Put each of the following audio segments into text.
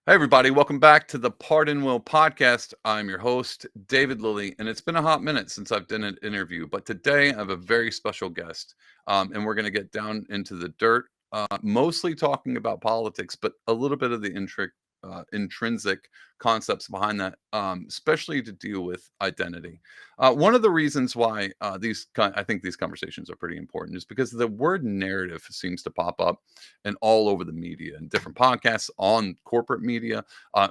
Hey, everybody, welcome back to the Pardon Will podcast. I'm your host, David Lilly, and it's been a hot minute since I've done an interview, but today I have a very special guest, and we're going to get down into the dirt, mostly talking about politics, but a little bit of the intrinsic concepts behind that, especially to deal with identity. One of the reasons why I think these conversations are pretty important is because the word narrative seems to pop up and all over the media and different podcasts on corporate media,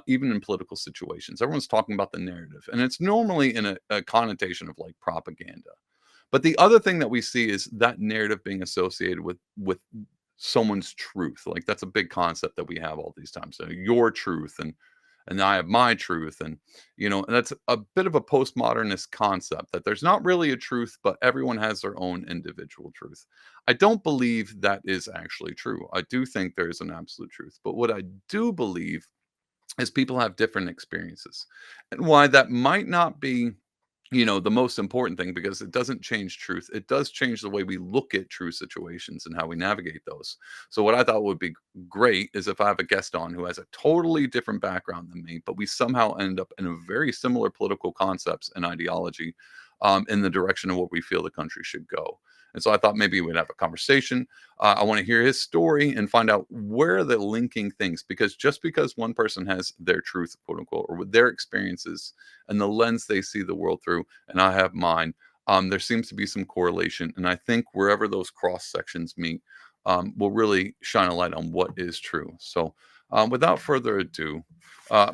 even in political situations. Everyone's talking about the narrative, and it's normally in a connotation of like propaganda. But the other thing that we see is that narrative being associated with someone's truth. Like that's a big concept that we have all these times. So your truth and I have my truth, and and that's a bit of a postmodernist concept that there's not really a truth, but everyone has their own individual truth. I don't believe that is actually true. I do think there is an absolute truth, but what I do believe is people have different experiences, and why that might not be the most important thing, because it doesn't change truth. It does change the way we look at true situations and how we navigate those. So what I thought would be great is if I have a guest on who has a totally different background than me, but we somehow end up in a very similar political concepts and ideology, in the direction of what we feel the country should go. And so I thought maybe we'd have a conversation. I want to hear his story and find out where they're linking things, because just because one person has their truth, quote unquote, or with their experiences and the lens they see the world through, and I have mine, there seems to be some correlation. And I think wherever those cross sections meet, will really shine a light on what is true. So without further ado,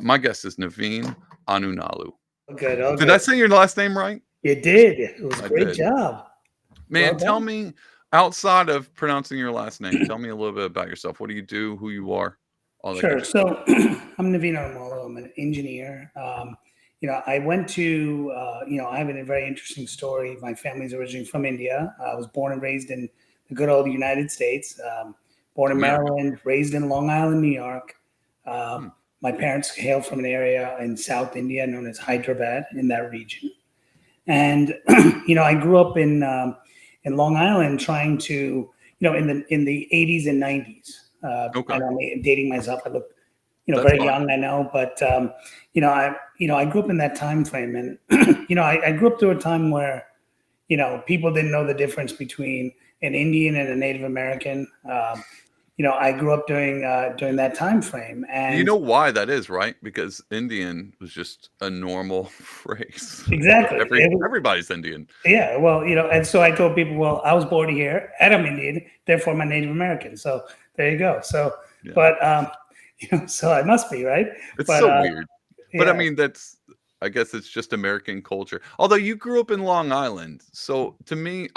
my guest is Naveen Anunalu. All good, all Did I good. say your last name right? You did. It was a I great did. job. Well Man, tell done. me, outside of pronouncing your last name, tell me a little bit about yourself. What do you do, who you are, all that good Sure. stuff. So I'm Naveen Anumolu. I'm an engineer. I went to, I have a very interesting story. My family's originally from India. I was born and raised in the good old United States. Born in America. Maryland, raised in Long Island, New York. Uh, Hmm. my parents hail from an area in South India known as Hyderabad in that region. And I grew up in Long Island, trying to in the 80s and 90s. Okay. And I'm dating myself. I look That's very fine. young, I know, but I grew up in that time frame, and I grew up through a time where people didn't know the difference between an Indian and a Native American. I grew up during that time frame, You and know why that is, right? Because Indian was just a normal phrase. exactly. Everybody's Indian. Yeah, well, and so I told people, well, I was born here and I'm Indian, therefore I'm a Native American. So there you go. So, Yeah. but so I must be right. It's But so weird. But I yeah, mean, I guess it's just American culture. Although you grew up in Long Island, so to me,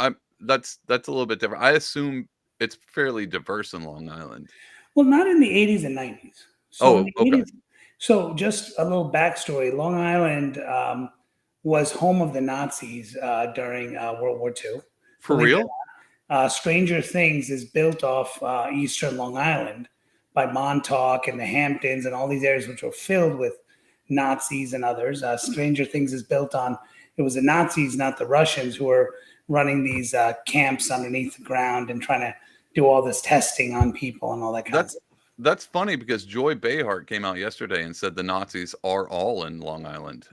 that's a little bit different. I assume it's fairly diverse in Long Island. well, not in the 80s and 90s. So in Oh, the okay. 80s, so just a little backstory: Long Island was home of the Nazis during World War II. For Believe it or real? not, Stranger Things is built off Eastern Long Island by Montauk and the Hamptons and all these areas which were filled with Nazis and others. Stranger Things is built on it was the Nazis, not the Russians, who were running these camps underneath the ground and trying to do all this testing on people and all that kind of That's stuff. that's funny because Joy Behar came out yesterday and said the Nazis are all in Long Island.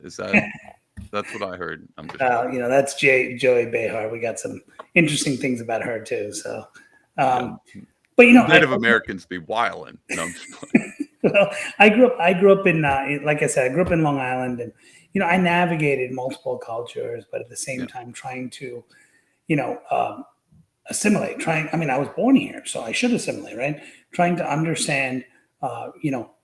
That's what I heard. I'm just joking. That's Joey Behar. We got some interesting things about her too. So, Yeah. um, but Native Americans be wildin'. No, I'm just playing. well, I grew up like I said, I grew up in Long Island, and I navigated multiple cultures, but at the same Yeah. time trying to, you know, um, assimilate. Trying, I mean, I was born here, so I should assimilate, right? Trying to understand,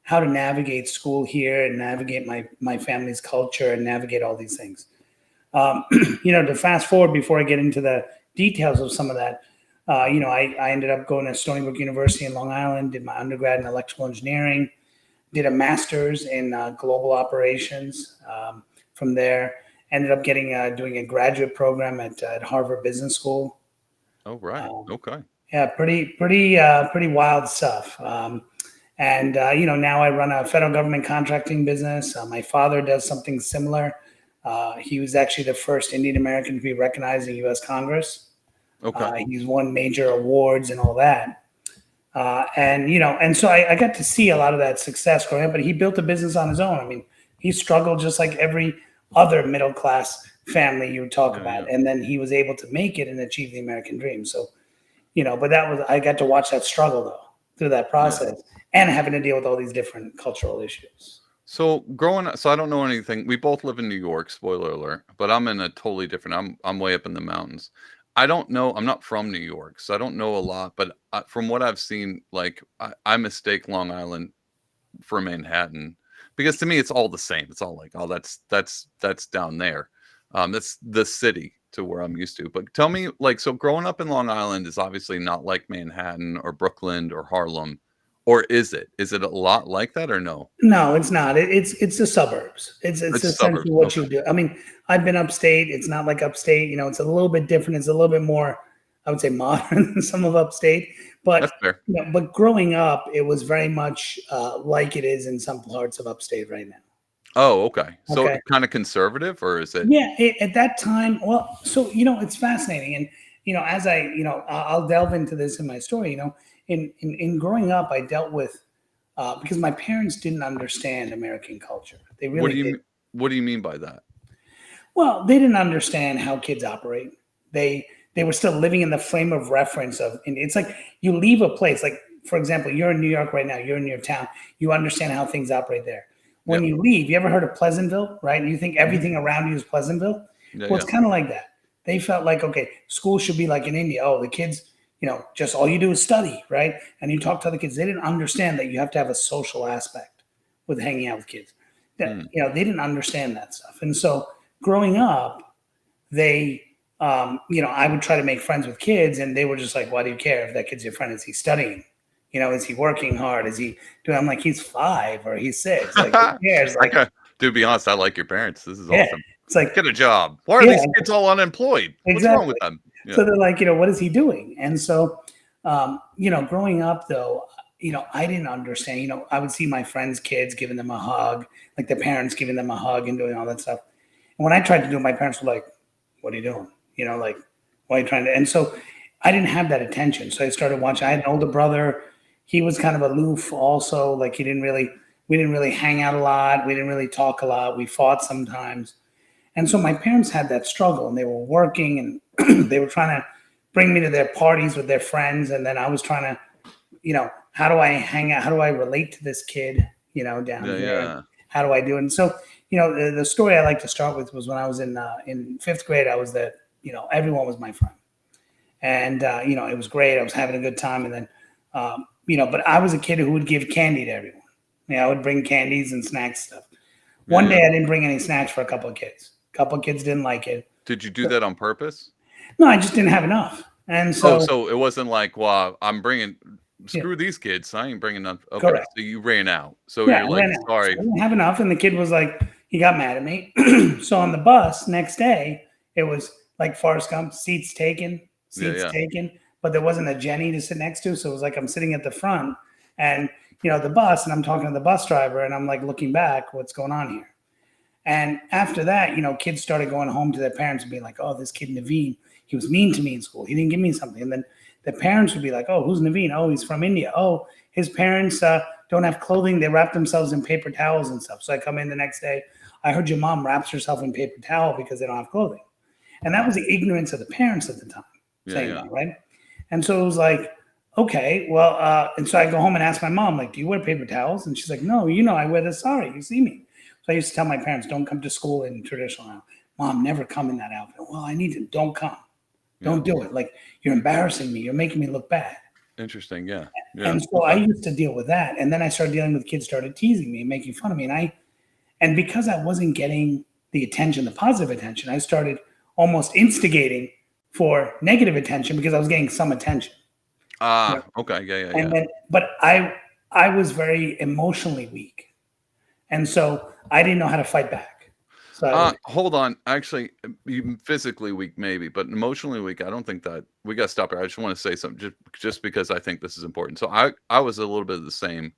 how to navigate school here and navigate my family's culture and navigate all these things. Um, to fast forward before I get into the details of some of that, I ended up going to Stony Brook University in Long Island, did my undergrad in electrical engineering, did a master's in global operations. From there, ended up getting doing a graduate program at Harvard Business School. Oh, right. Um, Okay. yeah, pretty wild stuff. And now I run a federal government contracting business. My father does something similar. He was actually the first Indian American to be recognized in U.S. Congress. Okay. He's won major awards and all that. And and so I got to see a lot of that success growing up. But he built a business on his own. I mean, he struggled just like every other middle class family you would talk Yeah, about, yeah, and then he was able to make it and achieve the American dream. So but that was I got to watch that struggle though through that yeah. process and having to deal with all these different cultural issues. So growing up, so I don't know anything. We both live in New York, spoiler alert, but I'm in a totally different. I'm way up in the mountains. I don't know. I'm not from New York, so I don't know a lot. But from what I've seen, like I mistake Long Island for Manhattan because to me it's all the same. It's all like, oh, that's down there. That's the city to where I'm used to. But tell me, like, so growing up in Long Island is obviously not like Manhattan or Brooklyn or Harlem, or is it? Is it a lot like that or no? No, it's not. It's the suburbs. It's It's suburbs. essentially what Okay, you do. I mean, I've been upstate. It's not like upstate. It's a little bit different. It's a little bit more, I would say, modern than some of upstate. But that's fair. but growing up, it was very much like it is in some parts of upstate right now. Oh, okay. So Okay. kind of conservative, or is it? Yeah, at that time, well, so it's fascinating, and as I'll delve into this in my story. In growing up, I dealt with because my parents didn't understand American culture. They What really do you did. what do you mean by that? Well, they didn't understand how kids operate. They were still living in the frame of reference of, and it's like you leave a place, like for example, you're in New York right now, you're in your town, you understand how things operate there. When Yep. you leave, you ever heard of Pleasantville, right? And you think Hmm. everything around you is Pleasantville. Yeah, Well, it's yeah. kind of like that. They felt like, okay, school should be like in India. Oh, the kids, just all you do is study, right? And you talk to other kids. They didn't understand that you have to have a social aspect with hanging out with kids. That Hmm. they didn't understand that stuff. And so growing up, they I would try to make friends with kids, and they were just like, why do you care if that kid's your friend? Is he studying? Is he working hard? Is he doing? I'm like, he's 5 or he's 6. Like, who cares? I Like, got to be honest, I like your parents. This is yeah, awesome. it's like, Get a job. Why are yeah, these kids all unemployed? What's wrong exactly. with them? Yeah. So they're like, what is he doing? And so, growing up though, I didn't understand. I would see my friends' kids giving them a hug, like the parents giving them a hug and doing all that stuff. And when I tried to do it, my parents were like, what are you doing? Like, why are you trying to? And so I didn't have that attention. So I started watching. I had an older brother. He was kind of aloof also. Like we didn't really hang out a lot. We didn't really talk a lot. We fought sometimes. And so my parents had that struggle and they were working and they were trying to bring me to their parties with their friends. And then I was trying to, how do I hang out? How do I relate to this kid, down Yeah, here? yeah. How do I do it? And so, the story I like to start with was when I was in fifth grade. I was everyone was my friend, and it was great. I was having a good time, and then but I was a kid who would give candy to everyone. I would bring candies and snacks stuff. Yeah, One yeah. day I didn't bring any snacks for a couple of kids. A couple of kids didn't like it. Did you do that on purpose? No, I just didn't have enough, and Oh, so so it wasn't like, well, I'm bringing yeah, screw these kids. I ain't bringing none. Okay, correct. so you ran out. So Yeah, you're I like, ran out. So sorry. I didn't have enough, and the kid was like, he got mad at me. So on the bus next day, it was like Forrest Gump, Yeah, seats yeah. taken, but there wasn't a Jenny to sit next to. So it was like I'm sitting at the front, and the bus, and I'm talking to the bus driver, and I'm like looking back, what's going on here? And after that, kids started going home to their parents and being like, "Oh, this kid Naveen, he was mean to me in school. He didn't give me something." And then the parents would be like, "Oh, who's Naveen? Oh, he's from India. Oh, his parents don't have clothing. They wrap themselves in paper towels and stuff." So I come in the next day. I heard your mom wraps herself in paper towel because they don't have clothing. And that was Wow. the ignorance of the parents at the time Yeah, saying yeah. that, right? And so it was like, okay, well, and so I go home and ask my mom, like, do you wear paper towels? And she's like, no, I wear the sari. You see me. So I used to tell my parents, don't come to school in traditional outfit. Mom, never come in that outfit. Well, I need to. Don't come. Yeah. Don't do it. Like, you're embarrassing me. You're making me look bad. Interesting. Yeah. Yeah. And so I Okay. used to deal with that. And then I started dealing with kids started teasing me and making fun of me. And because I wasn't getting the attention, the positive attention, I started almost instigating for negative attention because I was getting some attention. Yeah. Okay. Yeah, yeah, And yeah. then, but I was very emotionally weak. And so I didn't know how to fight back. So I would, Hold on. Actually, even physically weak, maybe, but emotionally weak. I don't think that we got to stop here. I just want to say something, just because I think this is important. So I was a little bit of the same.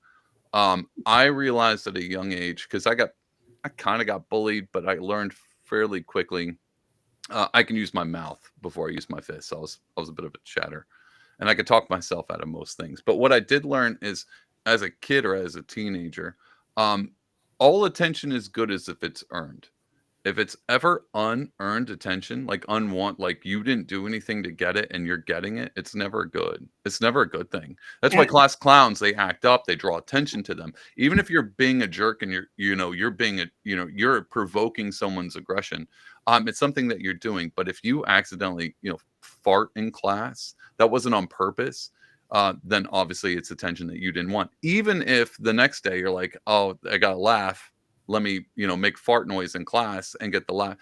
I realized at a young age because I kind of got bullied, but I learned fairly quickly. I can use my mouth before I use my fists. I was a bit of a chatter, and I could talk myself out of most things. But what I did learn is, as a kid or as a teenager, um, all attention is good as if it's earned. If it's ever unearned attention, like like you didn't do anything to get it and you're getting it, it's never good. It's never a good thing. That's why And class clowns, they act up, they draw attention to them. Even if you're being a jerk and you're being you're provoking someone's aggression, it's something that you're doing. But if you accidentally, fart in class, that wasn't on purpose. Then obviously it's attention that you didn't want. Even if the next day you're like, oh, I got to laugh, let me make fart noise in class and get the laugh.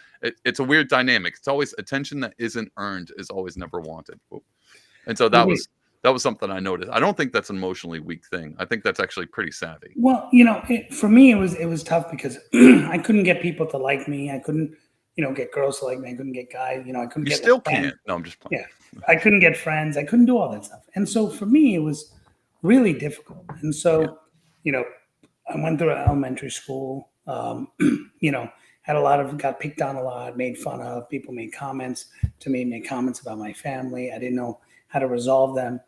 It's a weird dynamic. It's always attention that isn't earned is always never wanted. And so that was something I noticed. I don't think that's an emotionally weak thing. I think that's actually pretty savvy. well, for me, it was tough because I couldn't get people to like me. I couldn't, get girls to like me. I couldn't get guys. I couldn't You get still friends. can't. No, I'm just playing. Yeah, I couldn't get friends. I couldn't do all that stuff. And so for me, it was really difficult. And Yeah. so, you know, I went through elementary school. Had a lot of got picked on a lot, made fun of. People made comments to me, made comments about my family. I didn't know how to resolve them.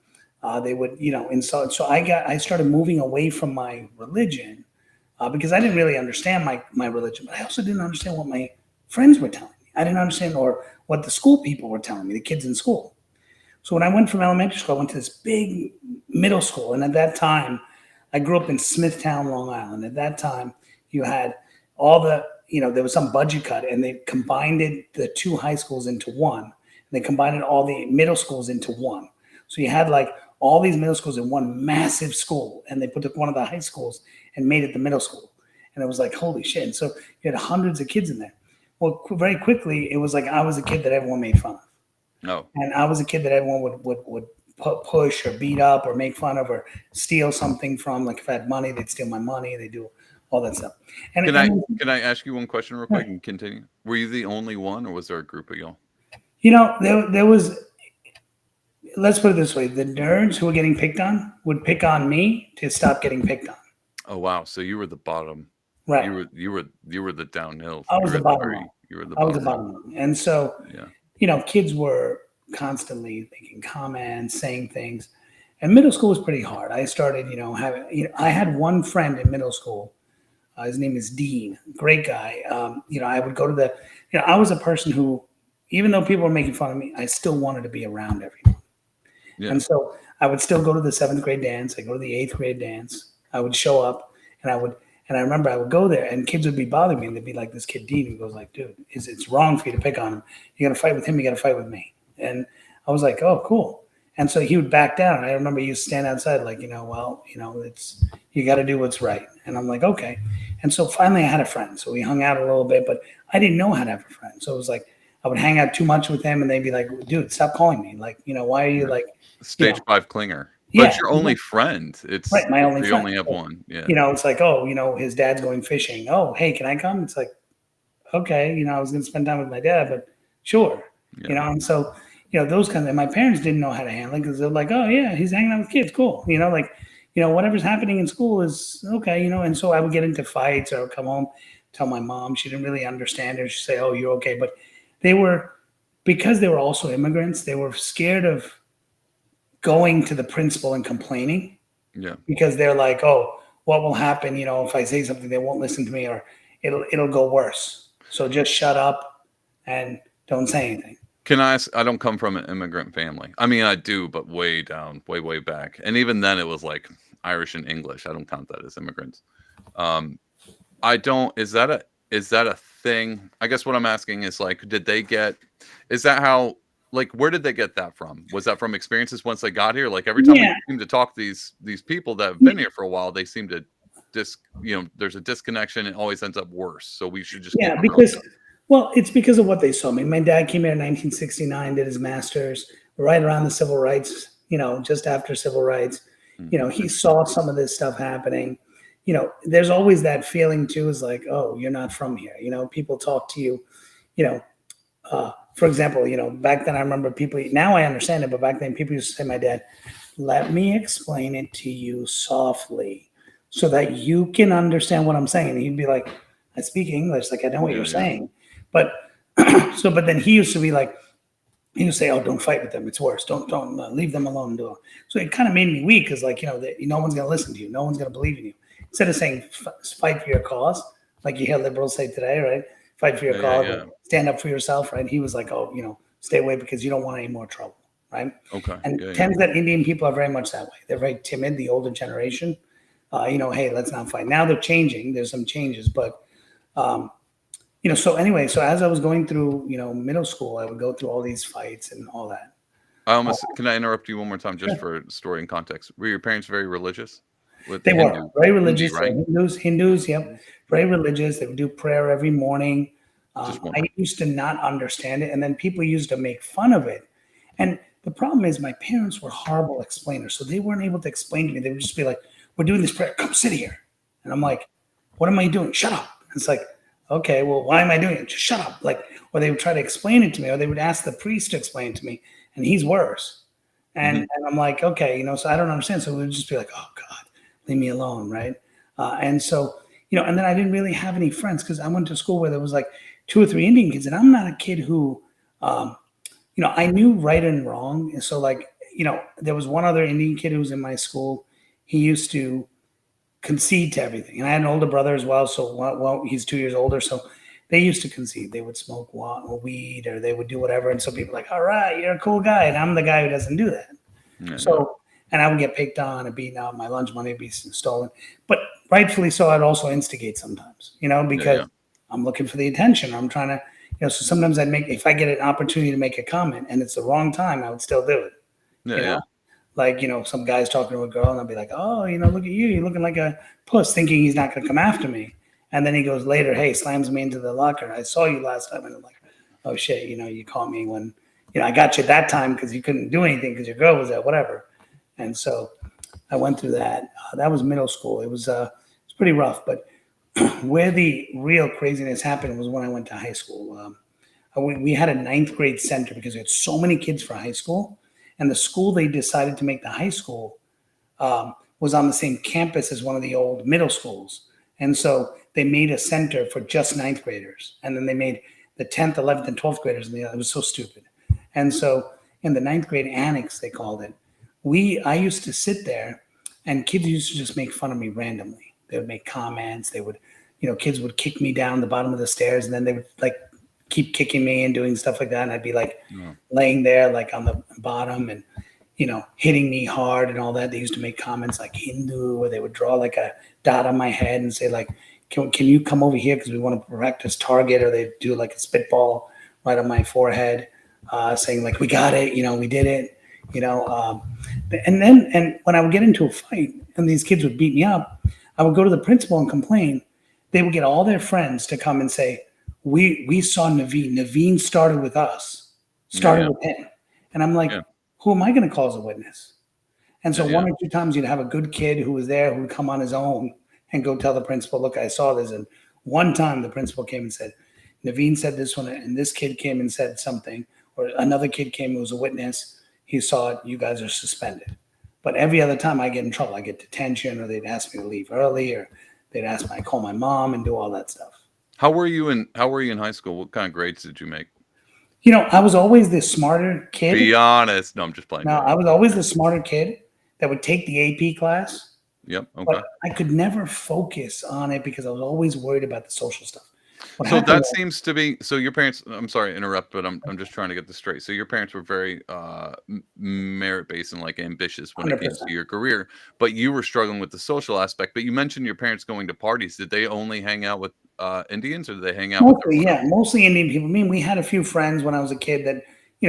They would, and so I started moving away from my religion because I didn't really understand my religion, but I also didn't understand what my friends were telling me. I didn't understand or what the school people were telling me, the kids in school. So when I went from elementary school, I went to this big middle school, and at that time, I grew up in Smithtown, Long Island. At that time, you had all there was some budget cut, and they combined the two high schools into one. And they combined all the middle schools into one. So you had like all these middle schools in one massive school, and they put one of the high schools and made it the middle school. And it was like, holy shit. And so you had hundreds of kids in there. Well, very quickly, it was like I was a kid that everyone made fun of. No. And I was a kid that everyone would push or beat up or make fun of or steal something from. Like if I had money, they'd steal my money. They do all that stuff. And, Can I ask you one question real quick right. and continue? Were you the only one, or was there a group of y'all? There was, let's put it this way: the nerds who were getting picked on would pick on me to stop getting picked on. Oh wow, so you were the bottom. Right. You were the downhill. I was the bottom one. You were the I was the bottom. bottom one. And so, Yeah. kids were constantly making comments, saying things. And middle school was pretty hard. I started, having, I had one friend in middle school. His name is Dean, great guy. I would go to I was a person who, even though people were making fun of me, I still wanted to be around everyone. Yeah. And so I would still go to the 7th grade dance. I go to the 8th grade dance. I would show up, and I remember I would go there, and kids would be bothering me, and they'd be like, "This kid Dean," who goes like, "Dude, it's wrong for you to pick on him. You got to fight with him. You got to fight with me." And I was like, "Oh, cool." And so he would back down. I remember he would stand outside, like, it's you got to do what's right. And I'm like, okay. And so finally, I had a friend. So we hung out a little bit, but I didn't know how to have a friend. So it was like I would hang out too much with him, and they'd be like, "Dude, stop calling me. Like, why are you like Stage 5 clinger?" But Yeah, it's your only friend. It's right, my only you friend. only have one. Yeah. It's like, oh, his dad's going fishing. Oh, hey, can I come? It's like, okay, I was going to spend time with my dad, but sure, Yeah. And so, those kind of. My parents didn't know how to handle it because they're like, oh yeah, he's hanging out with kids, cool. Whatever's happening in school is okay, And so I would get into fights, or I would come home, tell my mom. She didn't really understand it. She'd say, oh, you're okay, but because they were also immigrants, they were scared of going to the principal and complaining. Yeah. Because they're like, oh, what will happen? If I say something, they won't listen to me, or it'll go worse. So just shut up and don't say anything. Can I ask? I don't come from an immigrant family. I mean, I do, but way down, way back. And even then, it was like Irish and English. I don't count that as immigrants. I don't. Is that a thing? I guess what I'm asking is like, did they get? Is that how? Like, where did they get that from? Was that from experiences once they got here? Like every time we seem to talk to these people that have been here for a while, they seem to there's a disconnection. It always ends up worse. So we should just it's because of what they saw. I mean, my dad came here in 1969, did his master's right around the civil rights. Just after civil rights. He saw some of this stuff happening. There's always that feeling too. Is like, oh, you're not from here. People talk to you. For example, back then I remember people, now I understand it, but back then people used to say to my dad, let me explain it to you softly so that you can understand what I'm saying. And he'd be like, I speak English, like I know what you're saying. But but then he used to be like, he would say, "Oh, don't fight with them. It's worse. Don't leave them alone." And do it. So it kind of made me weak because, like, no one's going to listen to you. No one's going to believe in you. Instead of saying fight for your cause, like you hear liberals say today, right? Fight for your Yeah, yeah, cause, yeah. stand up for yourself, right? He was like, "Oh, stay away because you don't want any more trouble," right? Okay. And Yeah, it yeah. tends that Indian people are very much that way. They're very timid. The older generation, hey, let's not fight. Now they're changing. There's some changes, but um, so anyway, so as I was going through, middle school, I would go through all these fights and all that. Can I interrupt you one more time just for story and context? Were your parents very religious? With They were Hindu, very Hindi, religious. right? Hindus, yep, very religious. They would do prayer every morning. Just I wondering. used to not understand it, and then people used to make fun of it. And the problem is, my parents were horrible explainers, so they weren't able to explain to me. They would just be like, "We're doing this prayer. Come sit here," and I'm like, "What am I doing? Shut up!" It's like, okay, well, why am I doing it? Just shut up. Like, or they would try to explain it to me, or they would ask the priest to explain it to me, and he's worse. And, Mhm. and I'm like, okay, so I don't understand. So we would just be like, oh God, leave me alone, right? And so, and then I didn't really have any friends because I went to school where there was like 2 or 3 Indian kids, and I'm not a kid who, um, I knew right and wrong. And so, like, there was one other Indian kid who was in my school. He used to concede to everything, and I had an older brother as well. So, well, he's 2 years older, so they used to concede. They would smoke weed, or they would do whatever. And so people were like, all right, you're a cool guy, and I'm the guy who doesn't do that. Yeah, yeah. So, and I would get picked on and beaten out. My lunch money would be stolen. But rightfully so, I'd also instigate sometimes, Yeah, because yeah. I'm looking for the attention. I'm trying to, so sometimes if I get an opportunity to make a comment and it's the wrong time, I would still do it, Yeah, you know? yeah. Like, some guy's talking to a girl and I'll be like, oh, look at you. You're looking like a puss, thinking he's not going to come after me. And then he goes later, hey, slams me into the locker. I saw you last time. And I'm like, oh shit, you caught me when, I got you that time because you couldn't do anything because your girl was there, whatever. And so I went through that. That was middle school. It was pretty rough. But where the real craziness happened was when I went to high school. We had a ninth grade center because we had so many kids for high school, and the school they decided to make the high school was on the same campus as one of the old middle schools, and so they made a center for just ninth graders, and then they made the 10th, 11th, and 12th graders. And it was so stupid. And so in the ninth grade annex, they called it. I used to sit there, and kids used to just make fun of me randomly. They would make comments. They would, kids would kick me down the bottom of the stairs, and then they would like keep kicking me and doing stuff like that. And I'd be like No. laying there like on the bottom and, hitting me hard and all that. They used to make comments like Hindu, or they would draw like a dot on my head and say like, can you come over here because we want to practice target, or they do like a spitball right on my forehead, saying like, we got it, we did it, and when I would get into a fight and these kids would beat me up, I would go to the principal and complain. They would get all their friends to come and say, we saw Naveen. Naveen started with us, Yeah, started yeah. with him. And I'm like, Yeah. who am I going to call as a witness? And Yeah, so yeah. 1 or 2 times you'd have a good kid who was there who would come on his own and go tell the principal, look, I saw this. And one time the principal came and said, Naveen said this one, and this kid came and said something, or another kid came who was a witness. He saw it. You guys are suspended. But every other time I get in trouble, I get detention, or they'd ask me to leave early, or they'd ask me to call my mom and do all that stuff. How were you in high school? What kind of grades did you make? I was always the smarter kid. Be honest. No, I'm just playing. No, Go I ahead. was always the smarter kid that would take the AP class, Yep. but Okay. I could never focus on it because I was always worried about the social stuff. What So happened that was, seems to be so your parents, I'm sorry to interrupt, but I'm just trying to get this straight. So your parents were very merit-based and like ambitious when it came to 100%. your career, but you were struggling with the social aspect. But you mentioned your parents going to parties. Did they only hang out with Indians, or did they hang out with Mostly, everyone yeah, else? mostly Indian people. I mean, we had a few friends when I was a kid that,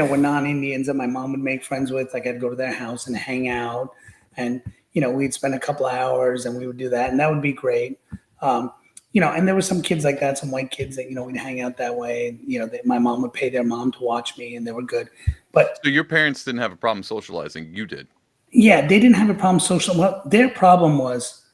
were non-Indians that my mom would make friends with. Like I'd go to their house and hang out, and we'd spend a couple of hours and we would do that, and that would be great. Um, and there were some kids like that, some white kids that we'd hang out that way. My mom would pay their mom to watch me, and they were good. But So your parents didn't have a problem socializing. You did. yeah, they didn't have a problem social. Well, their problem was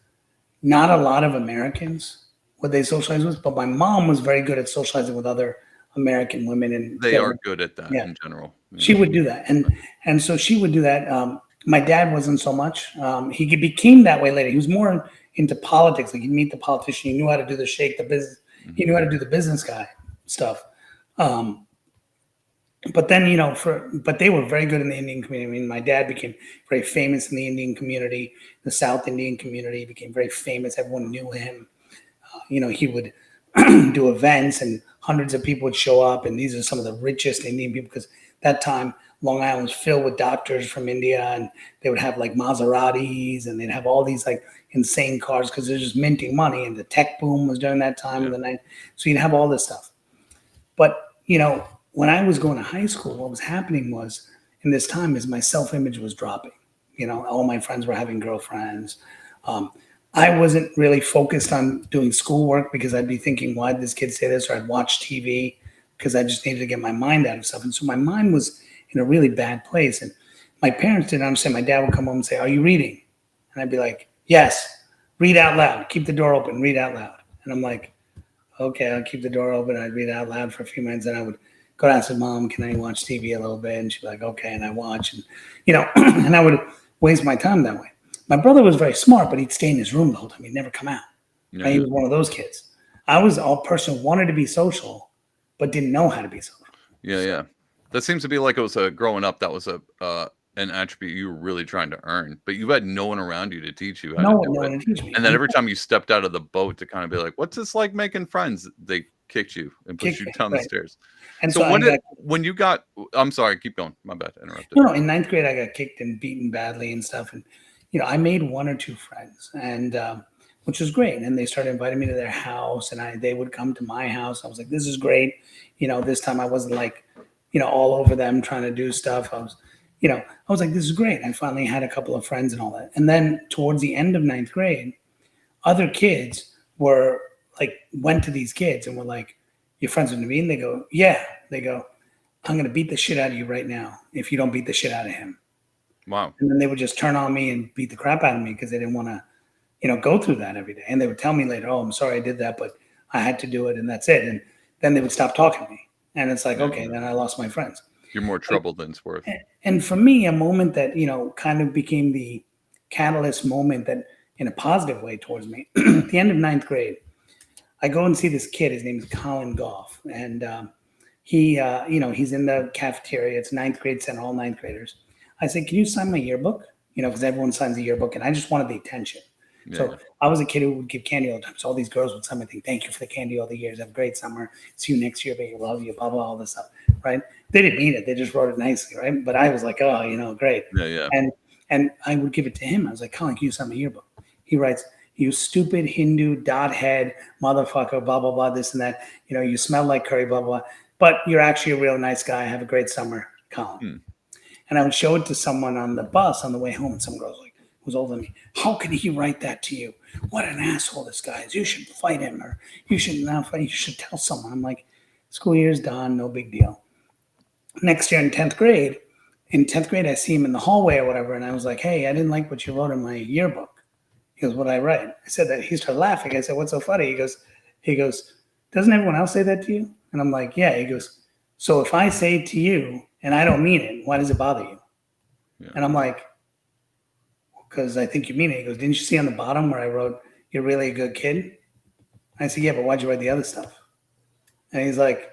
not a lot of Americans would they socialize with, but my mom was very good at socializing with other American women and They getting, are good at that yeah, in general. Yeah. she would do that, and so she would do that. My dad wasn't so much. He became that way later. He was more into politics. Like he'd meet the politician. He knew how to do the shake the business. He Mhm. knew how to do the business guy stuff. Um, But then, but they were very good in the Indian community. I mean, my dad became very famous in the Indian community, the South Indian community became very famous. Everyone knew him. He would do events and hundreds of people would show up. And these are some of the richest Indian people because that time Long Island was filled with doctors from India and they would have like Maseratis and they'd have all these like insane cars because they're just minting money. And the tech boom was during that time of Yeah. the night. So you'd have all this stuff. But, when I was going to high school, what was happening was in this time is my self-image was dropping. All my friends were having girlfriends. Um, I wasn't really focused on doing schoolwork because I'd be thinking, why did this kid say this? Or I'd watch TV because I just needed to get my mind out of stuff. And so my mind was in a really bad place. And my parents didn't understand. My dad would come home and say, are you reading? And I'd be like, yes, read out loud. Keep the door open, read out loud. And I'm like, okay, I'll keep the door open. I'd read out loud for a few minutes. And I would go down and say, Mom, can I watch TV a little bit? And she'd be like, okay. And I watch and, and I would waste my time that way. My brother was very smart, but he'd stay in his room the whole time. He'd never come out. Yeah. Right? He was one of those kids. I was a person who wanted to be social, but didn't know how to be social. Yeah. Yeah. That seems to be like it was growing up. That was an attribute you were really trying to earn, but you had no one around you to teach you how to No do it. one to teach me. And then every time you stepped out of the boat to kind of be like, what's this like making friends? They kicked you and pushed you down the Right. stairs. And So when you got, I'm sorry, keep going. My bad, I interrupted. No, in ninth grade, I got kicked and beaten badly and stuff. And, I made one or two friends and, which was great. And they started inviting me to their house and they would come to my house. I was like, this is great. This time I wasn't like, all over them trying to do stuff. I was like, this is great. I finally had a couple of friends and all that. And then towards the end of ninth grade, other kids were like, went to these kids and were like, you're friends with Naveen? They go, yeah. They go, I'm going to beat the shit out of you right now if you don't beat the shit out of him. Wow. And then they would just turn on me and beat the crap out of me because they didn't want to, go through that every day. And they would tell me later, oh, I'm sorry I did that, but I had to do it and that's it. And then they would stop talking to me. And it's like, okay, then I lost my friends. You're more trouble than it's worth. And for me, a moment that, kind of became the catalyst moment that in a positive way towards me, at the end of ninth grade, I go and see this kid. His name is Colin Goff. And he's in the cafeteria. It's ninth grade center, all ninth graders. I said, can you sign my yearbook? Because everyone signs the yearbook. And I just wanted the attention. Yeah. So I was a kid who would give candy all the time. So all these girls would sign my thing. Thank you for the candy all the years. Have a great summer. See you next year, baby. Love you. Blah, blah, all this stuff. Right. They didn't mean it. They just wrote it nicely. Right. But I was like, oh, great. Yeah. And I would give it to him. I was like, Colin, can you sign my yearbook? He writes, you stupid Hindu dot head motherfucker, blah, blah, blah, this and that. You smell like curry, blah, blah. But you're actually a real nice guy. Have a great summer, Colin. And I would show it to someone on the bus on the way home. And some girl's like, who's older than me, how could he write that to you? What an asshole this guy is. You should fight him or you should not fight. You should tell someone. I'm like, school year's done. No big deal. Next year in 10th grade, I see him in the hallway or whatever. And I was like, hey, I didn't like what you wrote in my yearbook. He goes, what did I write? I said that. He started laughing. I said, what's so funny? He goes, doesn't everyone else say that to you? And I'm like, yeah. He goes, so if I say it to you and I don't mean it, why does it bother you? Yeah. And I'm like, because I think you mean it. He goes, didn't you see on the bottom where I wrote, you're really a good kid? I said, yeah, but why'd you write the other stuff? And he's like,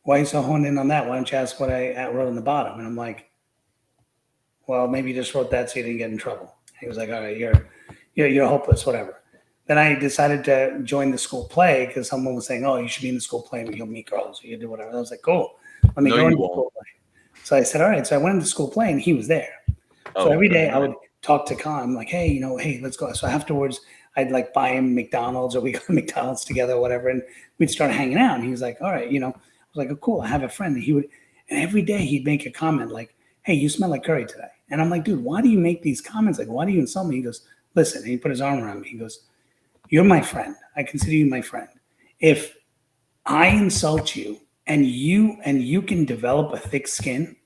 why are you so honed in on that? Why don't you ask what I wrote on the bottom? And I'm like, well, maybe you just wrote that so you didn't get in trouble. And he was like, all right, you're hopeless, whatever. Then I decided to join the school play because someone was saying, oh, you should be in the school play and you'll meet girls or you do whatever. I was like, cool. Let me go into the school play. So I said, all right. So I went into school play and he was there. So every day I would talk to Con, like, hey, let's go. So afterwards, I'd like buy him McDonald's or we go to McDonald's together or whatever. And we'd start hanging out. And he was like, all right, I was like, oh, cool. I have a friend. And every day he'd make a comment like, hey, you smell like curry today. And I'm like, dude, why do you make these comments? Like, why do you insult me? He goes, listen. And he put his arm around me. He goes, you're my friend. I consider you my friend. If I insult you and you can develop a thick skin,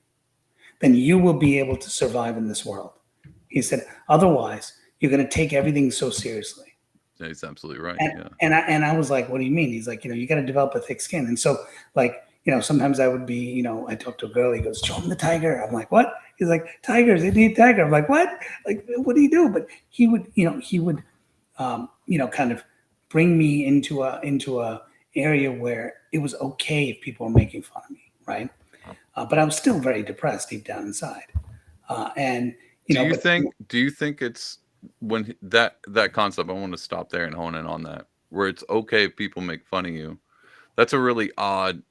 then you will be able to survive in this world. He said, otherwise, you're going to take everything so seriously. Yeah, he's absolutely right. And I was like, what do you mean? He's like, you got to develop a thick skin. And so like, sometimes I would be, I talk to a girl, he goes, show him the tiger. I'm like, what? He's like, tigers, they need tiger. I'm like, what? Like, what do you do? But he would kind of bring me into a area where it was okay if people were making fun of me. Right. but I was still very depressed deep down inside. And Do you but think do you think it's when that concept, I want to stop there and hone in on that, where it's okay if people make fun of you. That's a really odd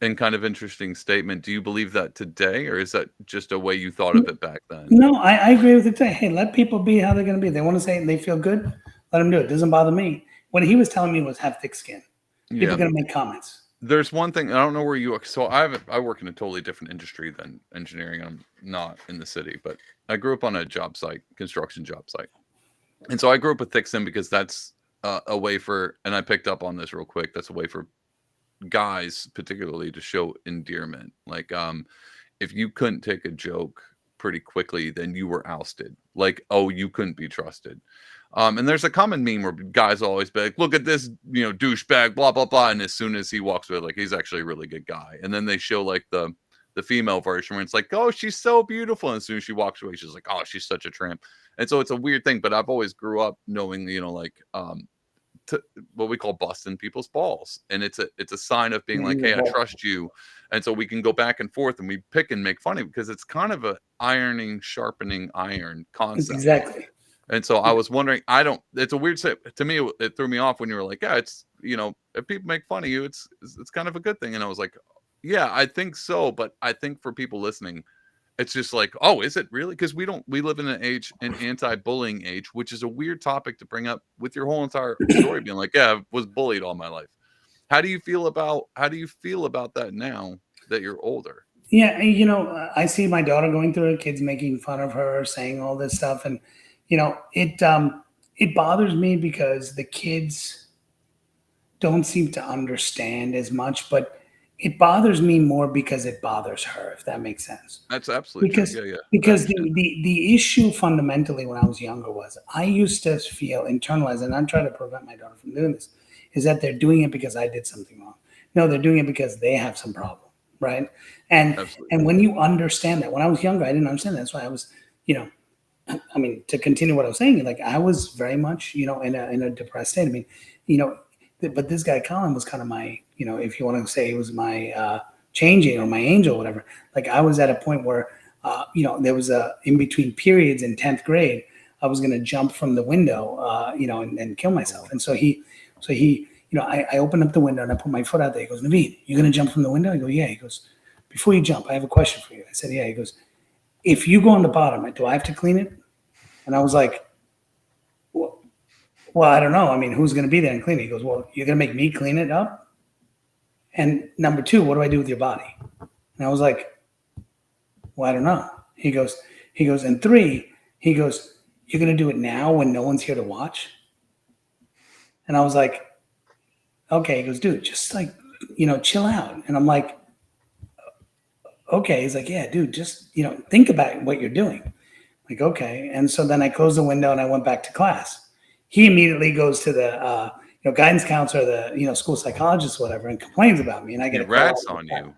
and kind of interesting statement. Do you believe that today, or is that just a way you thought of it back then? no, I agree with it. Hey, let people be how they're going to be. They want to say it and they feel good. Let them do it. It doesn't bother me. What he was telling me was have thick skin. People Yeah. are going to make comments. There's one thing, I don't know where you are. So I work in a totally different industry than engineering. I'm not in the city, but I grew up on a job site, construction job site. And so I grew up with thick skin because that's a way for, and I picked up on this real quick. That's a way for guys particularly to show endearment. Like if you couldn't take a joke pretty quickly, then you were ousted. Like, oh, you couldn't be trusted. And there's a common meme where guys always be like, look at this, douchebag, blah, blah, blah. And as soon as he walks away, like, he's actually a really good guy. And then they show like the female version where it's like, oh, she's so beautiful. And as soon as she walks away, she's like, oh, she's such a tramp. And so it's a weird thing, but I've always grew up knowing, to what we call busting people's balls, and it's a sign of being like, hey, I trust you, and so we can go back and forth and we pick and make fun of it because it's kind of a ironing, sharpening iron concept. Exactly. And so I was wondering, it's a weird say to me. It threw me off when you were like, yeah, it's if people make fun of you, it's kind of a good thing. And I was like, yeah, I think so, but I think for people listening, it's just like, oh, is it really? Because we live in an anti-bullying age, which is a weird topic to bring up with your whole entire story being like, yeah, I was bullied all my life. How do you feel about that now that you're older? Yeah, I see my daughter going through it, kids making fun of her, saying all this stuff, and it bothers me because the kids don't seem to understand as much, but it bothers me more because it bothers her, if that makes sense. That's absolutely true. Because Yeah, yeah. I because understand that. the issue fundamentally when I was younger was I used to feel internalized, and I'm trying to prevent my daughter from doing this, is that they're doing it because I did something wrong. No, they're doing it because they have some problem, right? And Absolutely. and when you understand that, when I was younger, I didn't understand that. That's why I was, you know, I mean, to continue what I was saying, like I was very much, in a depressed state. I mean, you know, but this guy Colin was kind of my, if you want to say he was my changing or my angel, whatever. Like I was at a point where, there was a in between periods in 10th grade, I was going to jump from the window, and kill myself. And I opened up the window and I put my foot out there. He goes, Naveen, you're going to jump from the window? I go, yeah. He goes, before you jump, I have a question for you. I said, yeah. He goes, if you go on the bottom, do I have to clean it? And I was like, well, I don't know. I mean, who's going to be there and clean it? He goes, well, you're going to make me clean it up? And number two, what do I do with your body? And I was like, well, I don't know. He goes, and three, he goes, you're going to do it now when no one's here to watch? And I was like, okay. He goes, dude, just like, chill out. And I'm like, okay. He's like, yeah, dude, just, think about what you're doing. Like, okay. And so then I closed the window and I went back to class. He immediately goes to the, guidance counselor, the, school psychologist, whatever, and complains about me. And I get He a call. rats on you.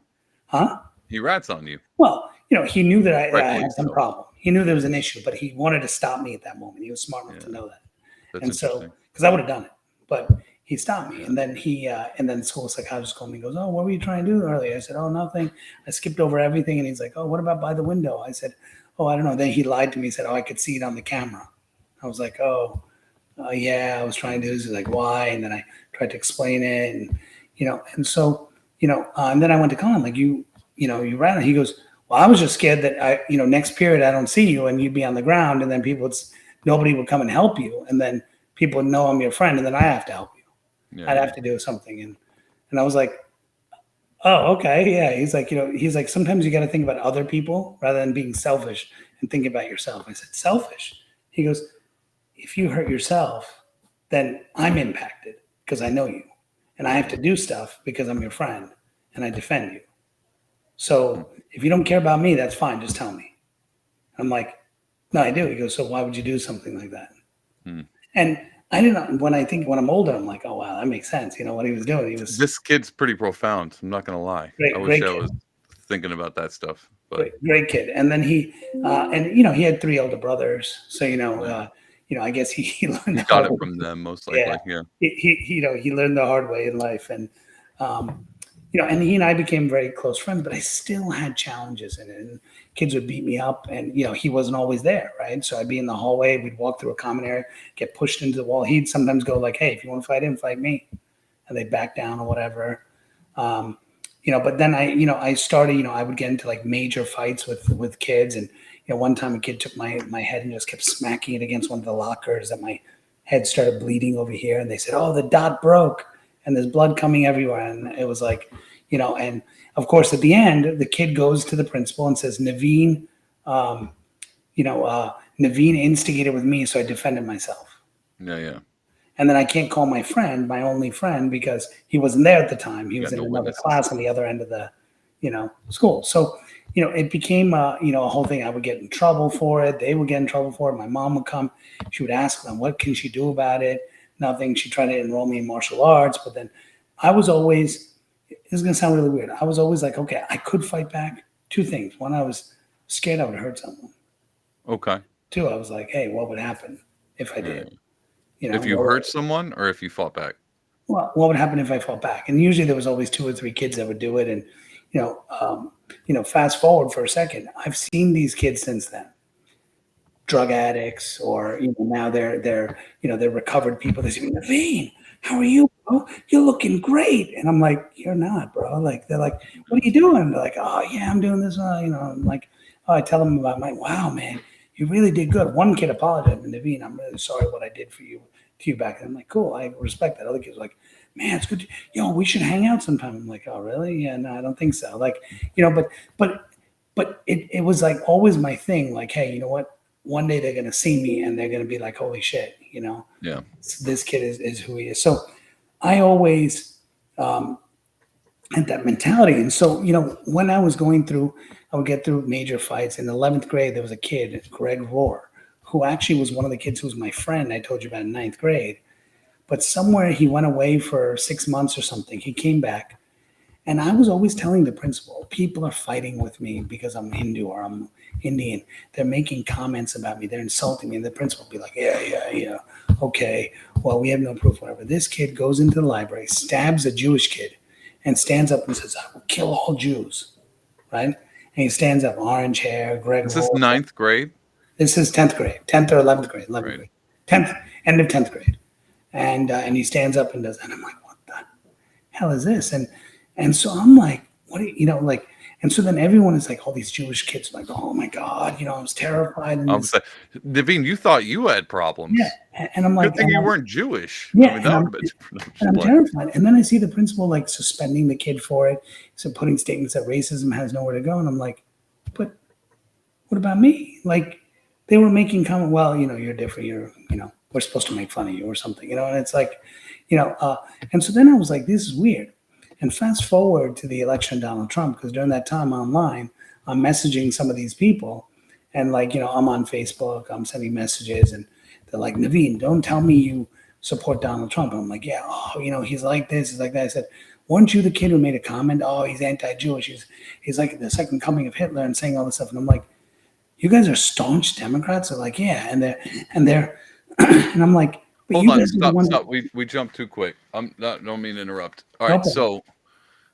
Huh? He rats on you. Well, he knew that I Rightfully had some so. problem. He knew there was an issue, but he wanted to stop me at that moment. He was smart enough to Yeah. know that. That's And so, interesting. because I would have done it, but he stopped me. Yeah. And then the school psychologist called me and goes, oh, what were you trying to do earlier? I said, oh, nothing. I skipped over everything. And he's like, oh, what about by the window? I said, oh, I don't know. Then he lied to me. He said, oh, I could see it on the camera. I was like, oh, yeah, I was trying to do this. He's like, why? And then I tried to explain it. And so, and then I went to Colin, like, you ran it. He goes, well, I was just scared that next period I don't see you and you'd be on the ground and then nobody would come and help you. And then people would know I'm your friend and then I have to help you. Yeah. I'd have to do something. And I was like, oh, okay. Yeah. He's like, sometimes you got to think about other people rather than being selfish and thinking about yourself. I said, selfish? He goes, if you hurt yourself, then I'm impacted because I know you and I have to do stuff because I'm your friend and I defend you. So if you don't care about me, that's fine. Just tell me. I'm like, no, I do. He goes, so why would you do something like that? And I didn't know, when I'm older, I'm like, oh, wow, that makes sense. What he was doing. This kid's pretty profound. I'm not going to lie. I wish I was thinking about that stuff. But great kid. And then he had 3 older brothers. So, I guess he learned. He got it from them most likely. Yeah. He learned the hard way in life. And, and he and I became very close friends, but I still had challenges in it. And kids would beat me up, and he wasn't always there, right? So I'd be in the hallway, we'd walk through a common area, get pushed into the wall. He'd sometimes go like, "Hey, if you want to fight him, fight me," and they'd back down or whatever. Um, but then I started, I would get into like major fights with kids, and one time a kid took my head and just kept smacking it against one of the lockers, that my head started bleeding over here, and they said, "Oh, the dot broke," and there's blood coming everywhere, and it was like, and of course at the end the kid goes to the principal and says, um, Naveen instigated with me, so I defended myself. Yeah, yeah. And then I can't call my friend, my only friend, because he wasn't there at the time. He You was got in no another witnesses. class on the other end of the, school. So, it became, a whole thing. I would get in trouble for it. They would get in trouble for it. My mom would come. She would ask them, what can she do about it? Nothing. She tried to enroll me in martial arts. But then I was always, this is going to sound really weird. I was always like, okay, I could fight back. Two things. One, I was scared I would hurt someone. Okay. Two, I was like, hey, what would happen if I Yeah. did? If you hurt someone or if you fought back? Well, what would happen if I fought back? And usually there was always two or three kids that would do it. And fast forward for a second, I've seen these kids since then, drug addicts, or now they're recovered people. They say, Naveen, how are you, bro? You're looking great. And I'm like, you're not, bro. Like they're like, what are you doing? They're like, oh yeah, I'm doing this. I'm like, oh, I tell them about wow, man, you really did good. One kid apologized, Naveen, I'm really sorry what I did for you to you back then. I'm like, cool, I respect that. Other kids are like, man, it's good. We should hang out sometime. I'm like, oh, really? Yeah, no, I don't think so. Like, but it was like always my thing. Like, hey, you know what? One day they're gonna see me and they're gonna be like, holy shit, Yeah. this kid is who he is. So I always had that mentality. And so, when I was going through, I would get through major fights. In 11th grade, there was a kid, Greg Rohr, who actually was one of the kids who was my friend I told you about in ninth grade. But somewhere he went away for 6 months or something. He came back. And I was always telling the principal, people are fighting with me because I'm Hindu or I'm Indian. They're making comments about me. They're insulting me. And the principal would be like, yeah. Okay. Well, we have no proof, whatever. This kid goes into the library, stabs a Jewish kid, and stands up and says, I will kill all Jews. Right? And he stands up, orange hair, Greg Is this Roll. ninth grade? This is 10th grade, 10th or 11th grade, 11th Right. grade, 10th, end of 10th grade. And he stands up and does, and I'm like, what the hell is this? And so I'm like, what do like, and so then everyone is like, all these Jewish kids are like, oh my God, I was terrified. And I was like, Naveen, you thought you had yeah. problems. And I'm like, Good thing you weren't Jewish. I yeah, mean, and that would have been different. I'm and just I'm playing. terrified. And then I see the principal like suspending the kid for it. So putting statements that racism has nowhere to go. And I'm like, but what about me? Like they were making comment, well, you're different. We're supposed to make fun of you or something, and it's like, and so then I was like, this is weird. And fast forward to the election of Donald Trump, because during that time online, I'm messaging some of these people, and like, I'm on Facebook, I'm sending messages, and they're like, Naveen, don't tell me you support Donald Trump. And I'm like, yeah, oh, he's like this, he's like that. I said, weren't you the kid who made a comment? Oh, he's anti-Jewish. He's like the second coming of Hitler and saying all this stuff. And I'm like, you guys are staunch Democrats? They're like, yeah, and and I'm like, but Hold you on, guys are the stop, ones. stop. We jumped too quick. I'm not. Don't mean to interrupt. All No right, problem.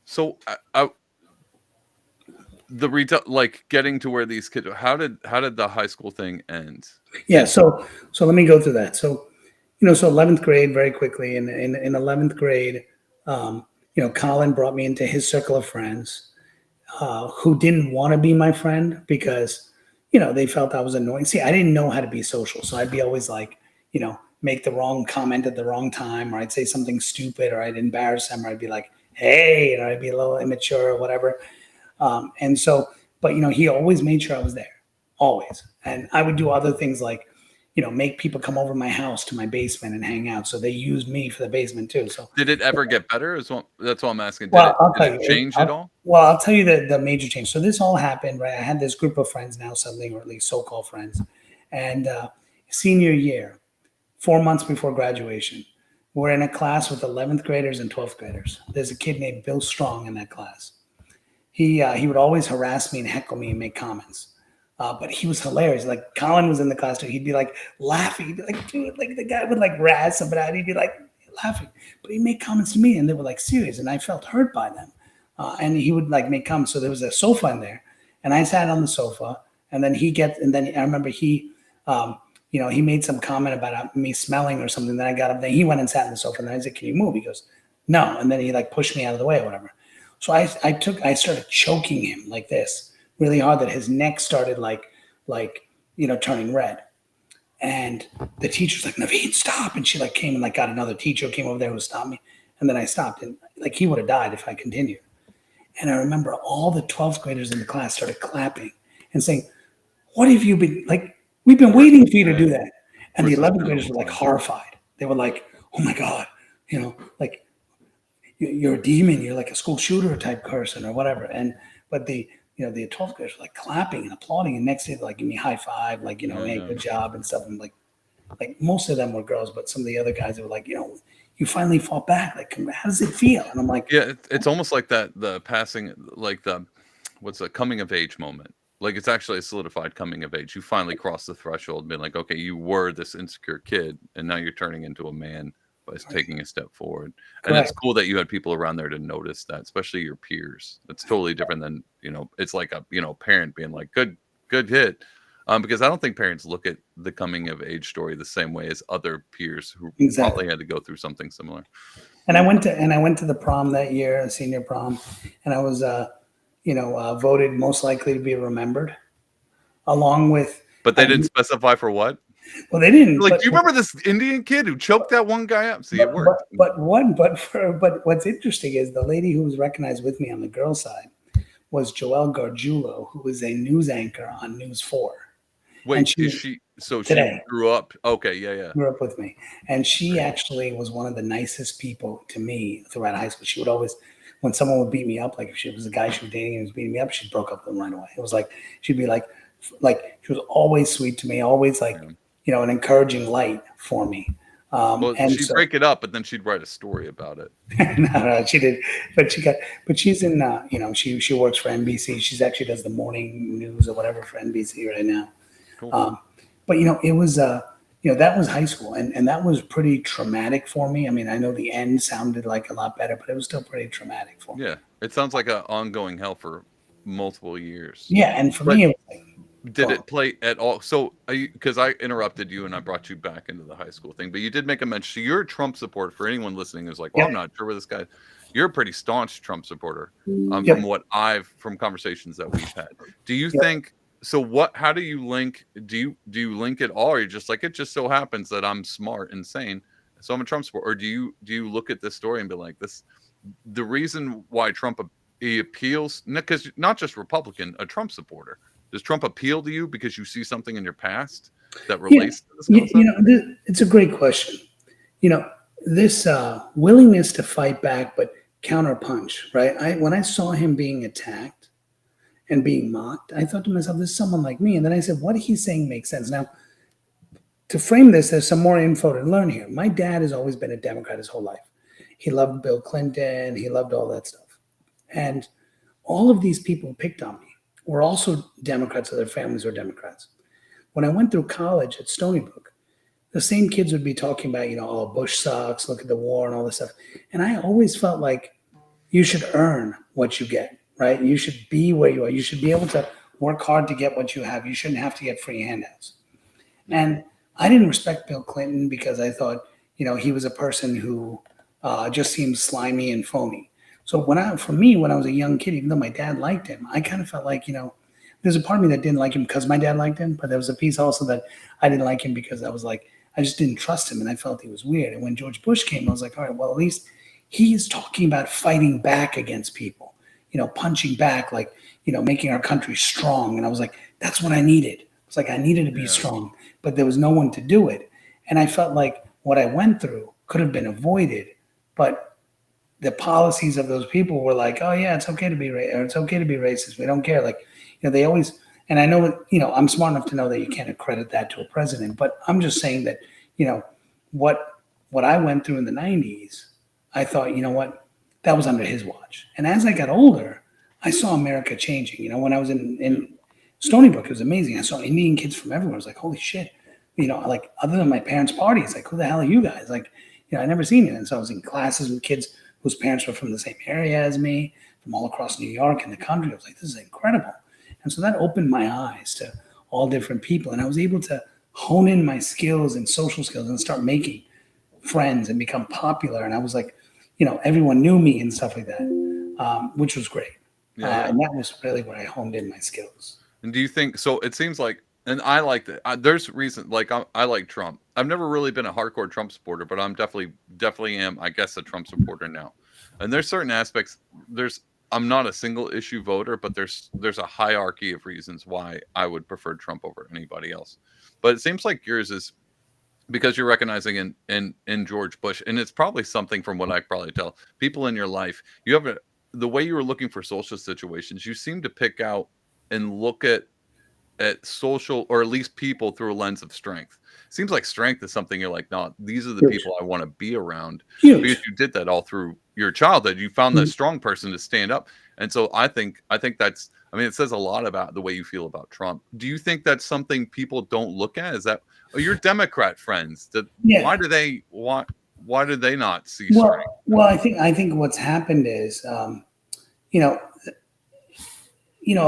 so the like getting to where these kids. How did the high school thing end? Yeah, so let me go through that. So, so 11th grade very quickly. In 11th grade, Colin brought me into his circle of friends who didn't want to be my friend because, they felt I was annoying. See, I didn't know how to be social. So I'd be always like, make the wrong comment at the wrong time, or I'd say something stupid, or I'd embarrass them, or I'd be like, hey, I'd be a little immature or whatever. And so, but he always made sure I was there, always. And I would do other things like, make people come over my house to my basement and hang out. So they used me for the basement too. So Did it ever get better? That's what I'm asking. Did well, it I'll did tell it you. change at all? I'll tell you the major change. So this all happened, right? I had this group of friends now, suddenly, or at least so-called friends, and senior year, 4 months before graduation, we're in a class with 11th graders and 12th graders. There's a kid named Bill Strong in that class. He would always harass me and heckle me and make comments. But he was hilarious. Like Colin was in the class too. He'd be like laughing. He'd be like, dude, like the guy would like razz somebody out. He'd be like laughing. But he'd make comments to me and they were like serious. And I felt hurt by them. and he would like make comments. So there was a sofa in there, and I sat on the sofa, and then and then I remember he made some comment about me smelling or something. Then I got up, then he went and sat on the sofa, and then I said, "Can you move?" He goes, "No," and then he like pushed me out of the way or whatever. So I started choking him like this really hard that his neck started turning red. And the teacher's like, "Naveen, stop!" And she like came and like got another teacher who came over there who stopped me, and then I stopped, and like he would have died if I continued. And I remember all the 12th graders in the class started clapping and saying, "What have you been like? We've been Where's waiting this for you to do been? that." And the Where's this 11th been the graders whole were like time? horrified. They were like, "Oh my God, like you're a demon. You're like a school shooter type person or whatever." And but the 12th graders were like clapping and applauding. And next day, they're like, give me a high five, like, Yeah, hey, yeah. good job and stuff. And like most of them were girls, but some of the other guys were like, you finally fought back. Like, how does it feel? And I'm like, Yeah, it's almost like that the passing, like the what's a coming of age moment. Like it's actually a solidified coming of age. You finally crossed the threshold, being like, okay, you were this insecure kid, and now you're turning into a man by taking a step forward. And it's correct. cool that you had people around there to notice that, especially your peers. It's totally different than it's like a parent being like, good hit. Because I don't think parents look at the coming of age story the same way as other peers who Exactly. probably had to go through something similar. And I went to the prom that year, senior prom, and I was, voted most likely to be remembered along with, But they didn't specify for what? well, they didn't, Like, "Do you remember this Indian kid who choked that one guy up?" See, it worked. but what's interesting is the lady who was recognized with me on the girl side was Joelle Gargiulo, who was a news anchor on News 4. And Wait, she is was she so she today, grew up okay, yeah, yeah. grew up with me. And she Great. actually was one of the nicest people to me throughout high school. She would always, when someone would beat me up, like if she was a guy she was dating and was beating me up, she broke up with him right away. It was like, she'd be like she was always sweet to me, always like, Yeah. an encouraging light for me. Well, And she'd so break it up, but then she'd write a story about it. no, she did, but she's in, she works for NBC. She's actually does the morning news or whatever for NBC right now. Cool. But it was, that was high school, and that was pretty traumatic for me. I mean, I know the end sounded like a lot better, but it was still pretty traumatic for me. Yeah. It sounds like an ongoing hell for multiple years. Yeah, and for But me, it was like, did well, it play at all? So, because I interrupted you and I brought you back into the high school thing, but you did make a mention. So you're a Trump supporter. For anyone listening who's like, "Well, yep, I'm not sure where this guy." You're a pretty staunch Trump supporter, yep, from conversations that we've had. Do you yep. think so? How do you link? Do you link it all, or you're just like it just so happens that I'm smart and sane, so I'm a Trump supporter? Or do you look at this story and be like, this the reason why Trump he appeals, because not just Republican, a Trump supporter. Does Trump appeal to you because you see something in your past that Yeah, relates to this concept? it's a great question. You know, this willingness to fight back, but counterpunch, right? When I saw him being attacked and being mocked, I thought to myself, this is someone like me. And then I said, what he's saying makes sense. Now, to frame this, there's some more info to learn here. My dad has always been a Democrat his whole life. He loved Bill Clinton. He loved all that stuff. And all of these people who picked on me were also Democrats, or their families were Democrats. When I went through college at Stony Brook, the same kids would be talking about, oh, Bush sucks, look at the war and all this stuff. And I always felt like you should earn what you get, right? You should be where you are. You should be able to work hard to get what you have. You shouldn't have to get free handouts. Yeah. And I didn't respect Bill Clinton because I thought, he was a person who just seemed slimy and phony. So when I was a young kid, even though my dad liked him, I kind of felt like, there's a part of me that didn't like him because my dad liked him, but there was a piece also that I didn't like him because I was like, I just didn't trust him and I felt he was weird. And when George Bush came, I was like, all right, well, at least he's talking about fighting back against people, punching back, like, making our country strong. And I was like, that's what I needed. It's like I needed to be Yeah. strong, but there was no one to do it. And I felt like what I went through could have been avoided, but the policies of those people were like, oh yeah, it's okay to be it's okay to be racist. We don't care. Like, they always, and I know, I'm smart enough to know that you can't accredit that to a president, but I'm just saying that, what I went through in the 90s, I thought, what, that was under his watch. And as I got older, I saw America changing. When I was in Stony Brook, it was amazing. I saw Indian kids from everywhere. I was like, holy shit. Like other than my parents' parties, like who the hell are you guys? Like, I never seen it. And so I was in classes with kids whose parents were from the same area as me. from all across New York and the country. I was like, this is incredible. And so that opened my eyes to all different people. And I was able to hone in my skills and social skills and start making friends and become popular. And I was like, everyone knew me and stuff like that, which was great. Yeah, yeah. And that was really where I honed in my skills. And do you think so? It seems like, and I like that. There's reason, like I like Trump. I've never really been a hardcore Trump supporter, but I'm definitely am, I guess, a Trump supporter now. And there's certain aspects. I'm not a single issue voter, but there's a hierarchy of reasons why I would prefer Trump over anybody else. But it seems like yours is because you're recognizing in George Bush, and it's probably something from what I probably tell people in your life. You have the way you were looking for social situations. You seem to pick out and look at social, or at least people, through a lens of strength. Seems like strength is something you're like, no, these are the Huge. people I want to be around. Because Huge. you did that all through your childhood. You found that strong person to stand up. And so I think that's, I mean, it says a lot about the way you feel about Trump. Do you think that's something people don't look at? Is that, your Democrat friends, Yeah. why do they not see Well, strength? well, I think what's happened is, you know,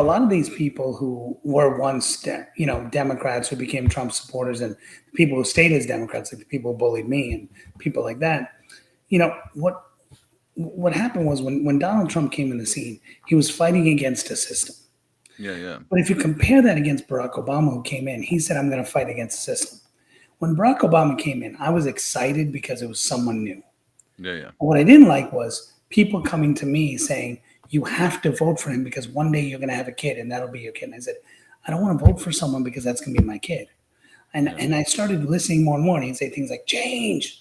a lot of these people who were once, Democrats who became Trump supporters, and people who stayed as Democrats, like the people who bullied me and people like that, what happened was when Donald Trump came in the scene, he was fighting against a system. Yeah, yeah. But if you compare that against Barack Obama, who came in, he said, I'm going to fight against the system. When Barack Obama came in, I was excited because it was someone new. Yeah, yeah. What I didn't like was people coming to me saying, you have to vote for him because one day you're going to have a kid and that'll be your kid. And I said, I don't want to vote for someone because that's going to be my kid. And I started listening more and more. And he'd say things like, change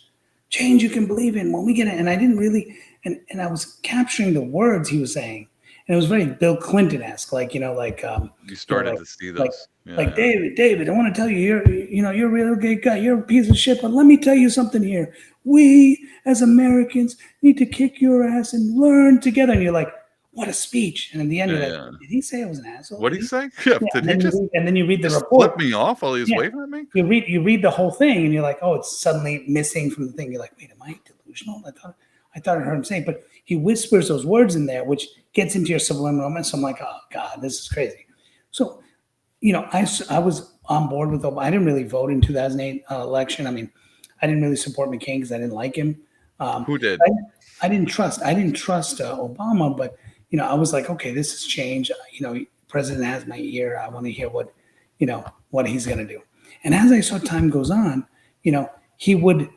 you can believe in when we get it. And I didn't really, and I was capturing the words he was saying. And it was very Bill Clinton-esque, like, You started to see like, those. Yeah, like yeah. David, I want to tell you, you're a real good guy. You're a piece of shit, but let me tell you something here. We as Americans need to kick your ass and learn together. And you're like, what a speech! And in the end, Yeah, you're like, yeah. did he say I was an asshole? What did he say? Yeah, Yeah. did he just And then you read the just report. flip me off while he was Yeah. waving at me? You read the whole thing, and you're like, oh, it's suddenly missing from the thing. You're like, wait, am I delusional? I thought I heard him say it, but he whispers those words in there, which gets into your subliminal mind. So I'm like, oh God, this is crazy. So, I was on board with Obama. I didn't really vote in 2008 election. I mean, I didn't really support McCain because I didn't like him. Who did? I didn't trust Obama, but I was like, okay, this has changed. President has my ear. I want to hear what he's going to do. And as I saw time goes on, he would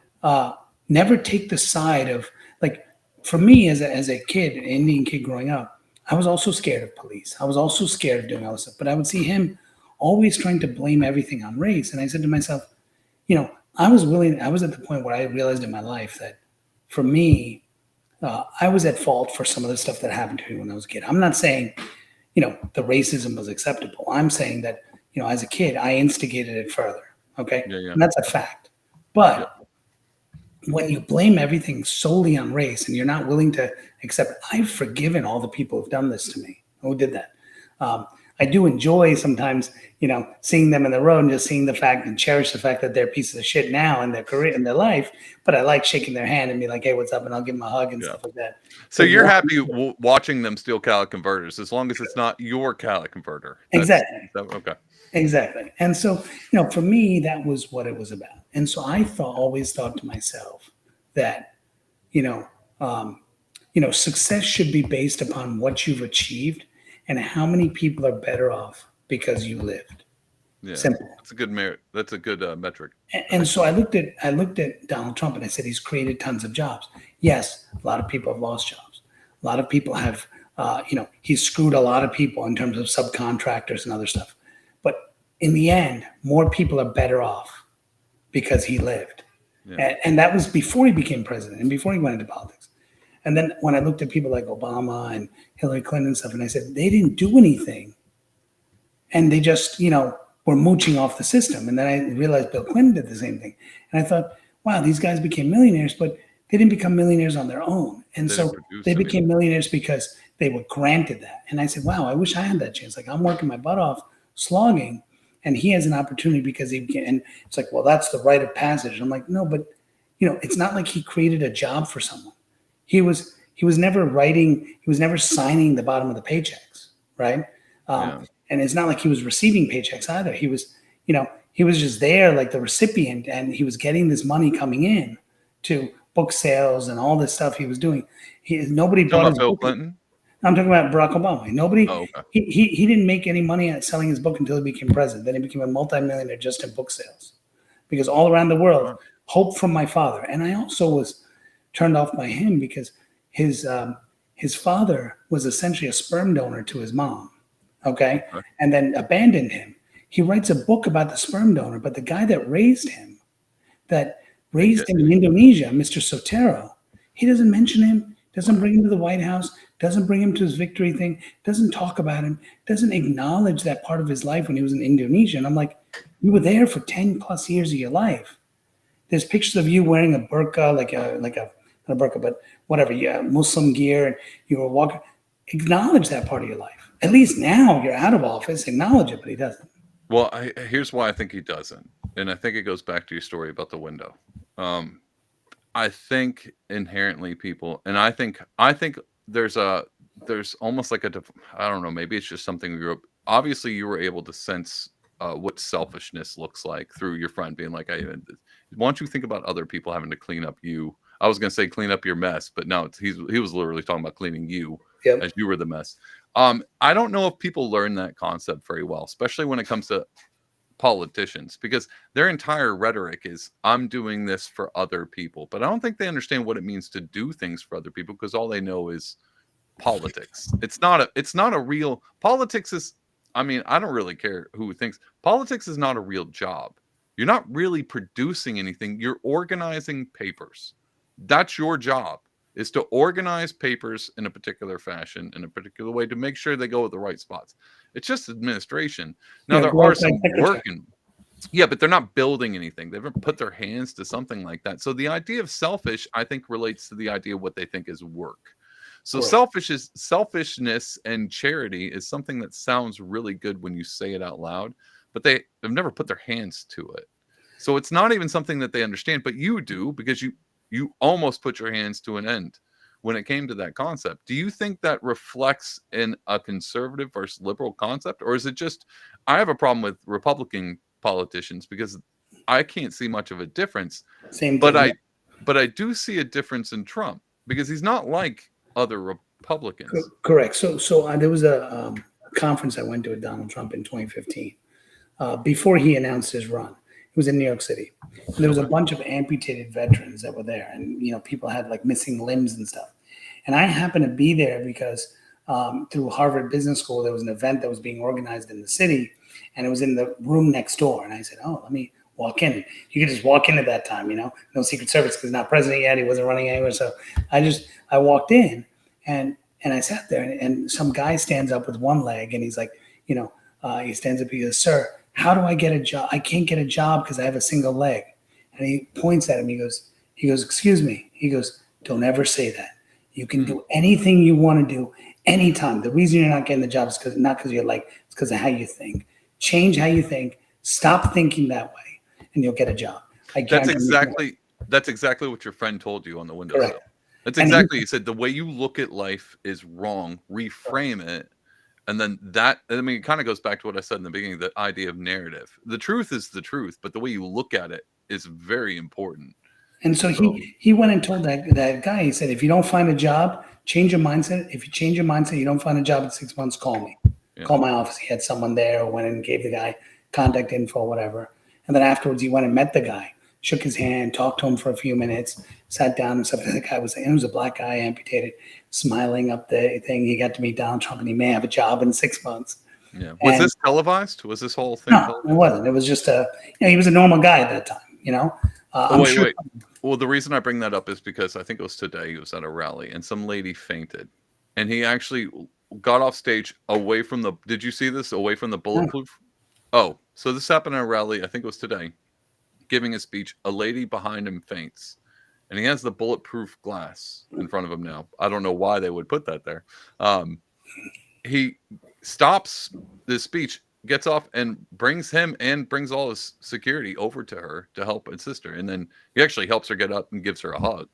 never take the side of, like, for me as a kid, an Indian kid growing up, I was also scared of police. I was also scared of doing all this stuff. But I would see him always trying to blame everything on race. And I said to myself, I was at the point where I realized in my life that for me, I was at fault for some of the stuff that happened to me when I was a kid. I'm not saying, the racism was acceptable. I'm saying that, as a kid, I instigated it further. Okay. Yeah, yeah. And that's a fact. But when you blame everything solely on race and you're not willing to accept, I've forgiven all the people who've done this to me, who did that. I do enjoy sometimes, seeing them in the road and just seeing the fact and cherish the fact that they're pieces of shit now in their career, in their life. But I like shaking their hand and be like, hey, what's up? And I'll give them a hug and stuff like that. So you're happy watching them steal catalytic converters, as long as it's not your catalytic converter. Exactly. Okay. Exactly. And so, for me, that was what it was about. And so I always thought to myself that, success should be based upon what you've achieved and how many people are better off because you lived. Yeah. Simple. That's a good That's a good metric. And so I looked at Donald Trump and I said, he's created tons of jobs. Yes, a lot of people have lost jobs. A lot of people have, he's screwed a lot of people in terms of subcontractors and other stuff. But in the end, more people are better off because he lived. Yeah. And that was before he became president and before he went into politics. And then when I looked at people like Obama and Hillary Clinton and stuff, and I said, they didn't do anything. And they just, were mooching off the system. And then I realized Bill Clinton did the same thing. And I thought, wow, these guys became millionaires, but they didn't become millionaires on their own. And so they became millionaires because they were granted that. And I said, wow, I wish I had that chance. Like, I'm working my butt off, slogging, and he has an opportunity because he became, and it's like, well, that's the rite of passage. I'm like, no, but it's not like he created a job for someone. He was He was never writing. He was never signing the bottom of the paychecks, right? Um, Yeah. and it's not like he was receiving paychecks either. He was, he was just there like the recipient, and he was getting this money coming in to book sales and all this stuff he was doing. Nobody You talking bought about his Bill book. Clinton? I'm talking about Barack Obama. Nobody, Oh, okay. he didn't make any money at selling his book until he became president. Then he became a multimillionaire just in book sales, because all around the world, Wow. hope from my father. And I also was turned off by him because his his father was essentially a sperm donor to his mom, okay, Okay. and then abandoned him. He writes a book about the sperm donor, but the guy that Didn't raised get him in any. Indonesia, Mr. Sotero, he doesn't mention him, doesn't bring him to the White House, doesn't bring him to his victory thing, doesn't talk about him, doesn't acknowledge that part of his life when he was in Indonesia. And I'm like, you were there for 10 plus years of your life. There's pictures of you wearing a burqa, like a not a burqa, but whatever, yeah, Muslim gear, and you were walking. Acknowledge that part of your life. At least now you're out of office, acknowledge it, but he doesn't. Well, here's why I think he doesn't, and I think it goes back to your story about the window. Um, I think inherently people, and I think there's a there's almost like I don't know, maybe it's just something we grew up. Obviously, you were able to sense what selfishness looks like through your friend being like, "Hey, why don't you think about other people having to clean up you?" I was gonna say clean up your mess, but no, he was literally talking about cleaning you Yep. as you were the mess. I don't know if people learn that concept very well, especially when it comes to politicians, because their entire rhetoric is I'm doing this for other people, but I don't think they understand what it means to do things for other people, because all they know is politics. It's not a real politics is I mean, I don't really care who thinks politics is not a real job. You're not really producing anything. You're organizing papers. That's your job, is to organize papers in a particular fashion, in a particular way, to make sure they go at the right spots. It's just administration. Now Yeah, there are glorified some secretary. working, yeah, but they're not building anything. They haven't put their hands to something like that. So the idea of selfish, I think, relates to the idea of what they think is work. So Correct. selfishness and charity is something that sounds really good when you say it out loud, but they have never put their hands to it. So it's not even something that they understand, but you do, because you almost put your hands to an end when it came to that concept. Do you think that reflects in a conservative versus liberal concept, or is it just I have a problem with Republican politicians because I can't see much of a difference, Same but thing. I but I do see a difference in Trump because he's not like other Republicans. Correct. So there was a conference I went to with Donald Trump in 2015, before he announced his run. It was in New York City. And there was a Okay. bunch of amputated veterans that were there, and people had like missing limbs and stuff. And I happened to be there because through Harvard Business School, there was an event that was being organized in the city, and it was in the room next door. And I said, "Oh, let me walk in." You could just walk in at that time, no Secret Service because he's not president yet. He wasn't running anywhere. So I walked in, and I sat there, and some guy stands up with one leg, and he's like, he stands up. He goes, "Sir, how do I get a job? I can't get a job because I have a single leg." And he points at him. He goes, "Excuse me." He goes, "Don't ever say that. You can Hmm. do anything you want to do anytime. The reason you're not getting the job is not because you're like, it's because of how you think. Change how you think. Stop thinking that way, and you'll get a job. I That's guarantee you." exactly that's exactly what your friend told you on the Correct. windowsill. That's And he, exactly, he said the way you look at life is wrong. Reframe it. And then that, I mean, it kind of goes back to what I said in the beginning, the idea of narrative. The truth is the truth, but the way you look at it is very important. And so So, he went and told that guy, he said, if you don't find a job, change your mindset. If you change your mindset, you don't find a job in 6 months, call me. yeah. Call my office. He had someone there, went and gave the guy contact info, whatever. And then afterwards, he went and met the guy, shook his hand, talked to him for a few minutes, sat down and stuff. The guy was, and it was a black guy, amputated, smiling up the thing. He got to meet Donald Trump, and he may have a job in 6 months. Yeah. Was And this televised? Was this whole thing no, it televised? wasn't. It was just he was a normal guy at that time, Oh, I'm wait, sure. wait. Well, the reason I bring that up is because I think it was today he was at a rally and some lady fainted. And he actually got off stage away from the, did you see this? Away from the bulletproof? Oh, so this happened at a rally, I think it was today, giving a speech. A lady behind him faints. And he has the bulletproof glass in front of him now. I don't know why they would put that there. Um, he stops the speech, gets off, and brings him and brings all his security over to her to help assist her. And then he actually helps her get up and gives her a hug.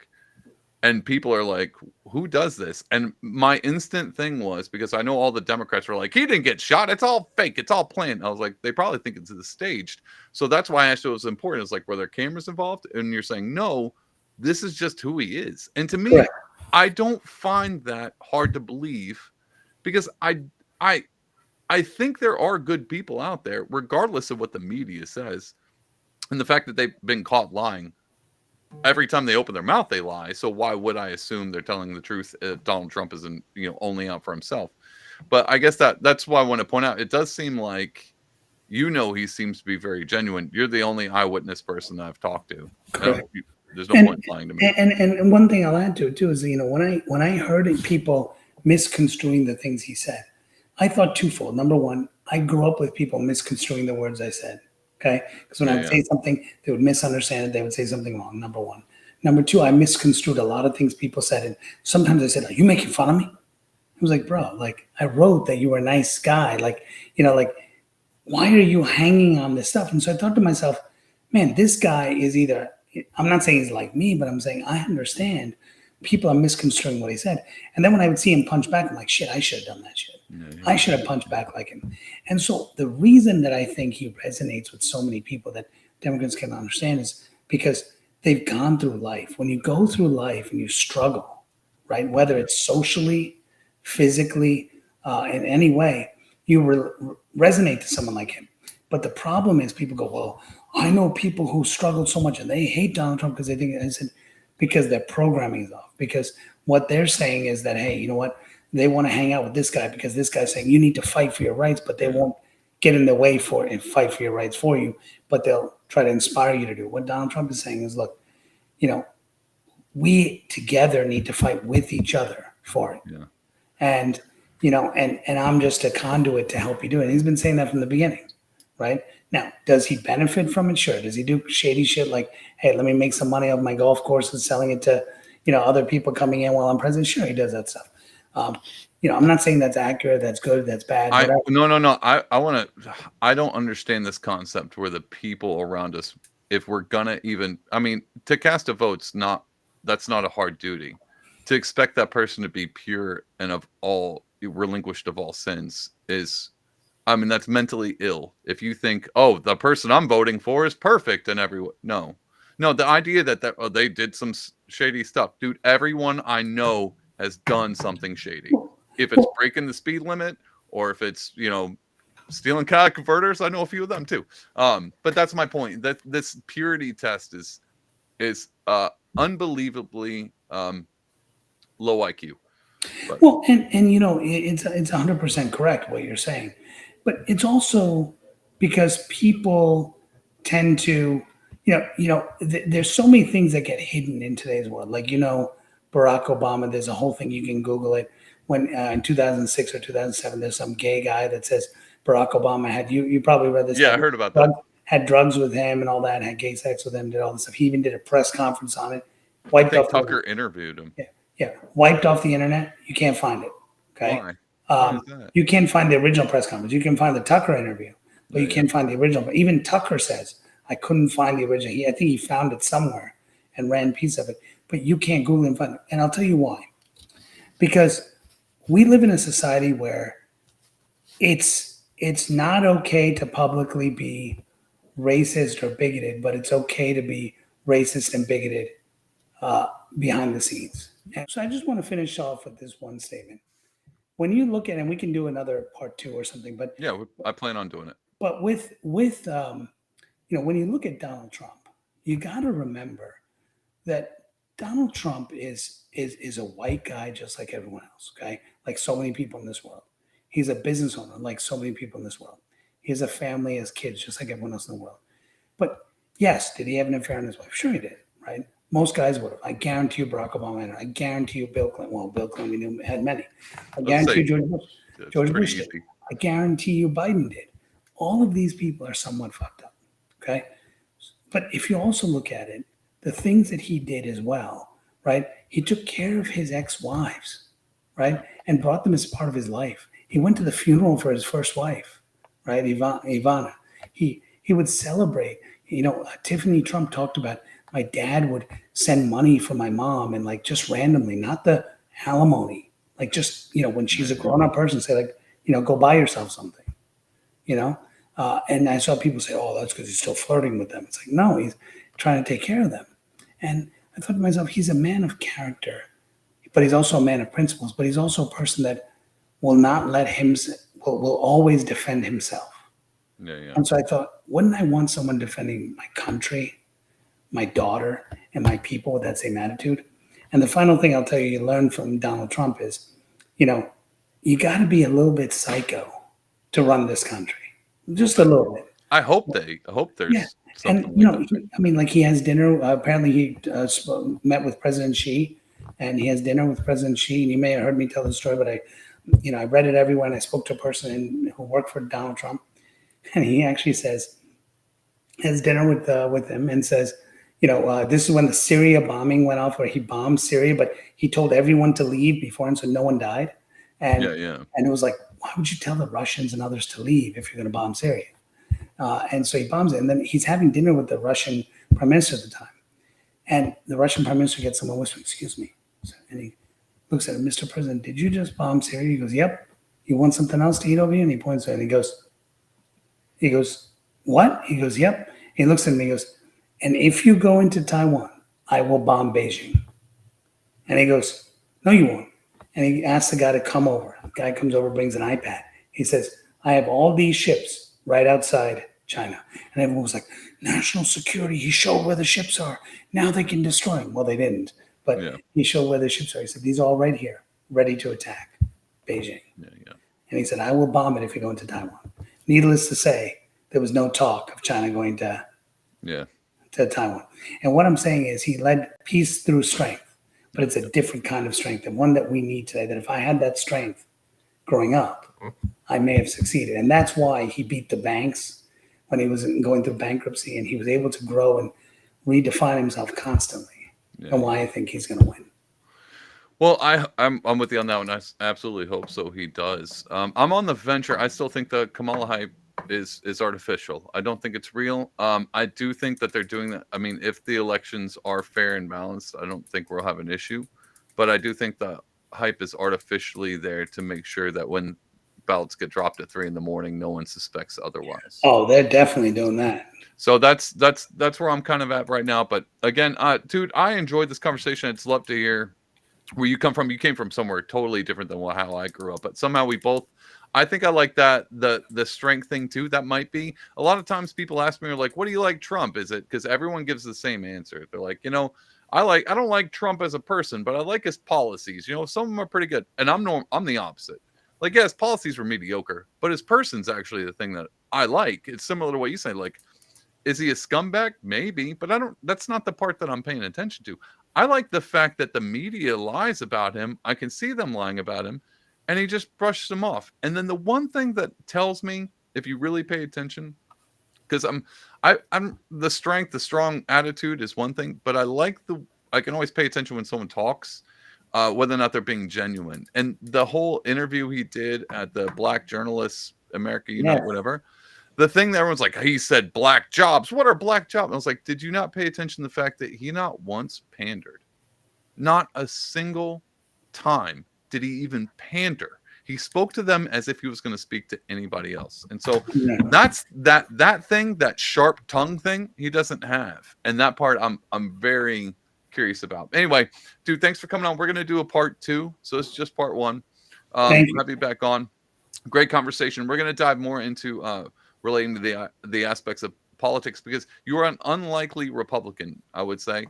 And people are like, who does this? And my instant thing was, because I know all the Democrats were like, he didn't get shot. It's all fake. It's all planned. I was like, they probably think it's staged. So that's why I actually was important. It's like, were there cameras involved? And you're saying, no, this is just who he is. And to me, Correct. I don't find that hard to believe, because I I think there are good people out there, regardless of what the media says. And the fact that they've been caught lying every time they open their mouth, they lie. So why would I assume they're telling the truth if Donald Trump isn't, only out for himself? But I guess that's why I want to point out. It does seem like, he seems to be very genuine. You're the only eyewitness person that I've talked to. Correct. There's no And point in lying to me. and one thing I'll add to it too is, when I heard people misconstruing the things he said, I thought twofold. Number one, I grew up with people misconstruing the words I said. Okay, because when I Yeah, would yeah. say something, they would misunderstand it. They would say something wrong. Number one. Number two, I misconstrued a lot of things people said, and sometimes I said, "Are you making fun of me?" I was like, "Bro, like I wrote that you were a nice guy. Like, like why are you hanging on this stuff?" And so I thought to myself, man, this guy is either, I'm not saying he's like me, but I'm saying I understand people are misconstruing what he said. And then when I would see him punch back, I'm like, shit, I should have done that shit. Yeah, I should have punched back like him. And so the reason that I think he resonates with so many people that Democrats can understand is because they've gone through life. When you go through life and you struggle, right, whether it's socially, physically, in any way, you resonate to someone like him. But the problem is people go, well, I know people who struggled so much and they hate Donald Trump because they think, I said, because their programming is off. Because what they're saying is that, hey, you know what? They want to hang out with this guy because this guy's saying you need to fight for your rights, but they won't get in the way for it and fight for your rights for you. But they'll try to inspire you to do. What Donald Trump is saying is, look, we together need to fight with each other for it. Yeah. And and I'm just a conduit to help you do it. And he's been saying that from the beginning, right? Now, does he benefit from it? Sure. Does he do shady shit like, hey, let me make some money off my golf courses, selling it to, other people coming in while I'm president? Sure, he does that stuff. I'm not saying that's accurate, that's good, that's bad. No. I don't understand this concept where the people around us, if we're gonna even, I mean, to cast a vote's that's not a hard duty. To expect that person to be pure and of all relinquished of all sins is, I mean, that's mentally ill. If you think, oh, the person I'm voting for is perfect and everyone, no, the idea that they did some shady stuff, dude. Everyone I know has done something shady. If it's breaking the speed limit, or if it's stealing car converters, I know a few of them too. But that's my point. That this purity test is unbelievably low IQ. But. Well, and it's 100% correct what you're saying, but it's also because people tend to, there's so many things that get hidden in today's world. Like Barack Obama. There's a whole thing, you can Google it. When in 2006 or 2007, there's some gay guy that says Barack Obama had you probably read this. Yeah, I heard about that. Had drugs with him and all that. Had gay sex with him. Did all this stuff. He even did a press conference on it. I think Tucker interviewed him. Yeah, wiped off the internet. You can't find it. Okay. Why? Why is that? You can't find the original press conference. You can find the Tucker interview, but you can't find the original. But even Tucker says, I couldn't find the original. I think he found it somewhere and ran a piece of it, but you can't Google and find it. And I'll tell you why. Because we live in a society where it's not okay to publicly be racist or bigoted, but it's okay to be racist and bigoted behind the scenes. And so I just want to finish off with this one statement. When you look at, and we can do another part 2 or something, but yeah, I plan on doing it. But with when you look at Donald Trump, you got to remember that Donald Trump is a white guy just like everyone else. Okay, like so many people in this world. He's a business owner like so many people in this world. He has a family, has kids, just like everyone else in the world. But yes, did he have an affair on his wife? Sure, he did. Right. Most guys would have. I guarantee you Barack Obama had. I guarantee you Bill Clinton. Well, Bill Clinton we knew had many. I guarantee you George Bush did. I guarantee you Biden did. All of these people are somewhat fucked up. Okay. But if you also look at it, the things that he did as well, right? He took care of his ex-wives, right? And brought them as part of his life. He went to the funeral for his first wife, right? Ivana. He would celebrate. Tiffany Trump talked about my dad would send money for my mom and like just randomly, not the alimony, like just, when she's a Yeah, grown up person, say like, go buy yourself something, you know? And I saw people say, oh, that's because he's still flirting with them. It's like, no, he's trying to take care of them. And I thought to myself, he's a man of character, but he's also a man of principles, but he's also a person that will not let him, will always defend himself. yeah, yeah, And so I thought, wouldn't I want someone defending my country, my daughter, and my people with that same attitude? And the final thing I'll tell you, you learn from Donald Trump is, you know, you got to be a little bit psycho to run this country, just a little bit. I hope Yeah. there's And, something we can do. I mean, like he has dinner. Apparently, he met with President Xi, and he has dinner with President Xi. And you may have heard me tell the story, but I read it everywhere. And I spoke to a person who worked for Donald Trump, and he actually says, has dinner with him, and says, this is when the Syria bombing went off, where he bombed Syria, but he told everyone to leave before, and so no one died. And Yeah, yeah, and it was like, why would you tell the Russians and others to leave if you're going to bomb Syria? And so he bombs it, and then he's having dinner with the Russian prime minister at the time, and the Russian prime minister gets someone whispering, "Excuse me," and he looks at him, Mr. President, did you just bomb Syria? He goes, "Yep." You want something else to eat over here? And he points at it, and he goes, "What?" He goes, "Yep." He looks at me, and he goes, "And if you go into Taiwan, I will bomb Beijing." And he goes, "No, you won't." And he asks the guy to come over. The guy comes over, brings an iPad. He says, "I have all these ships right outside China." And everyone was like, "National security." He showed where the ships are. Now they can destroy them. Well, they didn't, but yeah, he showed where the ships are. He said, "These are all right here, ready to attack Beijing." yeah, yeah. And he said, "I will bomb it if you go into Taiwan." Needless to say, there was no talk of China going Yeah. to Taiwan. And what I'm saying is he led peace through strength, but it's a different kind of strength, and one that we need today. That if I had that strength growing up, I may have succeeded. And that's why he beat the banks when he was going through bankruptcy, and he was able to grow and redefine himself constantly, Yeah, and yeah. why I think he's going to win. Well, I'm with you on that one. Absolutely hope so. He does. I'm on the venture. I still think the Kamala hype is artificial. I don't think it's real. I do think that they're doing that. I mean, if the elections are fair and balanced, I don't think we'll have an issue. But I do think the hype is artificially there to make sure that when ballots get dropped at 3 in the morning, no one suspects otherwise. Oh, they're definitely doing that. So that's where I'm kind of at right now. But again, dude, I enjoyed this conversation. I'd love to hear where you come from. You came from somewhere totally different than how I grew up, but somehow we both, I think I like that, the strength thing too. That might be a lot of times people ask me like, what do you like Trump? Is it because everyone gives the same answer? They're like, I don't like Trump as a person, but I like his policies. Some of them are pretty good. And I'm the opposite. Like, yeah, his policies were mediocre, but his person's actually the thing that I like. It's similar to what you say. Like, is he a scumbag? Maybe, but I don't. That's not the part that I'm paying attention to. I like the fact that the media lies about him. I can see them lying about him, and he just brushes them off. And then the one thing that tells me, if you really pay attention, because I'm the strength, the strong attitude is one thing, but I can always pay attention when someone talks, whether or not they're being genuine. And the whole interview he did at the Black Journalists America Yeah. Unite, whatever, the thing that everyone's like, he said black jobs. What are black jobs? And I was like, did you not pay attention to the fact that he not once pandered? Not a single time did he even pander. He spoke to them as if he was going to speak to anybody else. And so Yeah. that's that thing, that sharp tongue thing, he doesn't have. And that part I'm very curious about. Anyway, dude, thanks for coming on. We're going to do a part 2. So it's just part 1. Thank you. Have you back on. Great conversation. We're going to dive more into relating to the aspects of politics, because you are an unlikely Republican, I would say.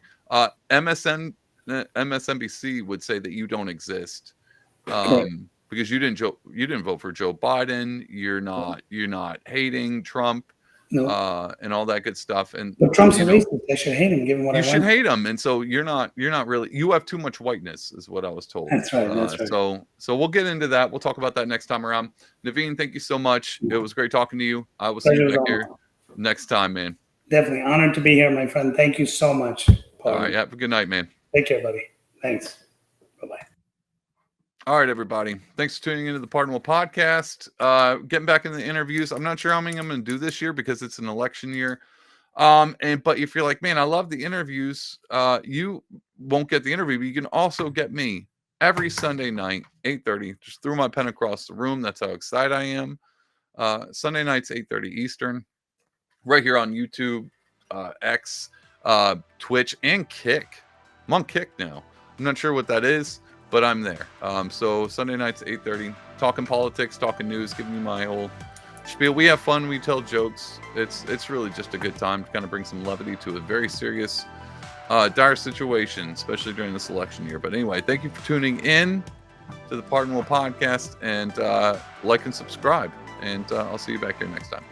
MSNBC would say that you don't exist, because you didn't vote for Joe Biden. You're not hating Trump, No, and all that good stuff. And but Trump's a racist. I should hate him, given what I you should went. hate him. And so you're not really. You have too much whiteness, is what I was told. That's right. That's right. So we'll get into that. We'll talk about that next time around. Naveen, thank you so much. It was great talking to you. I will see Pleasure you was back all here mine. next time, man. Definitely honored to be here, my friend. Thank you so much, All Paul. right. Have a good night, man. Take care, buddy. Thanks. Bye bye. All right, everybody. Thanks for tuning into the Pardonable Podcast. Getting back into the interviews. I'm not sure how many I'm going to do this year because it's an election year. But if you're like, man, I love the interviews, you won't get the interview, but you can also get me every Sunday night, 8:30. Just threw my pen across the room. That's how excited I am. Sunday nights, 8:30 Eastern, right here on YouTube, X, Twitch, and Kick. I'm on Kick now. I'm not sure what that is, but I'm there. So Sunday nights, 8:30, talking politics, talking news, giving you my whole spiel. We have fun. We tell jokes. It's really just a good time to kind of bring some levity to a very serious, dire situation, especially during this election year. But anyway, thank you for tuning in to the Pardon Will podcast, and like and subscribe. And I'll see you back here next time.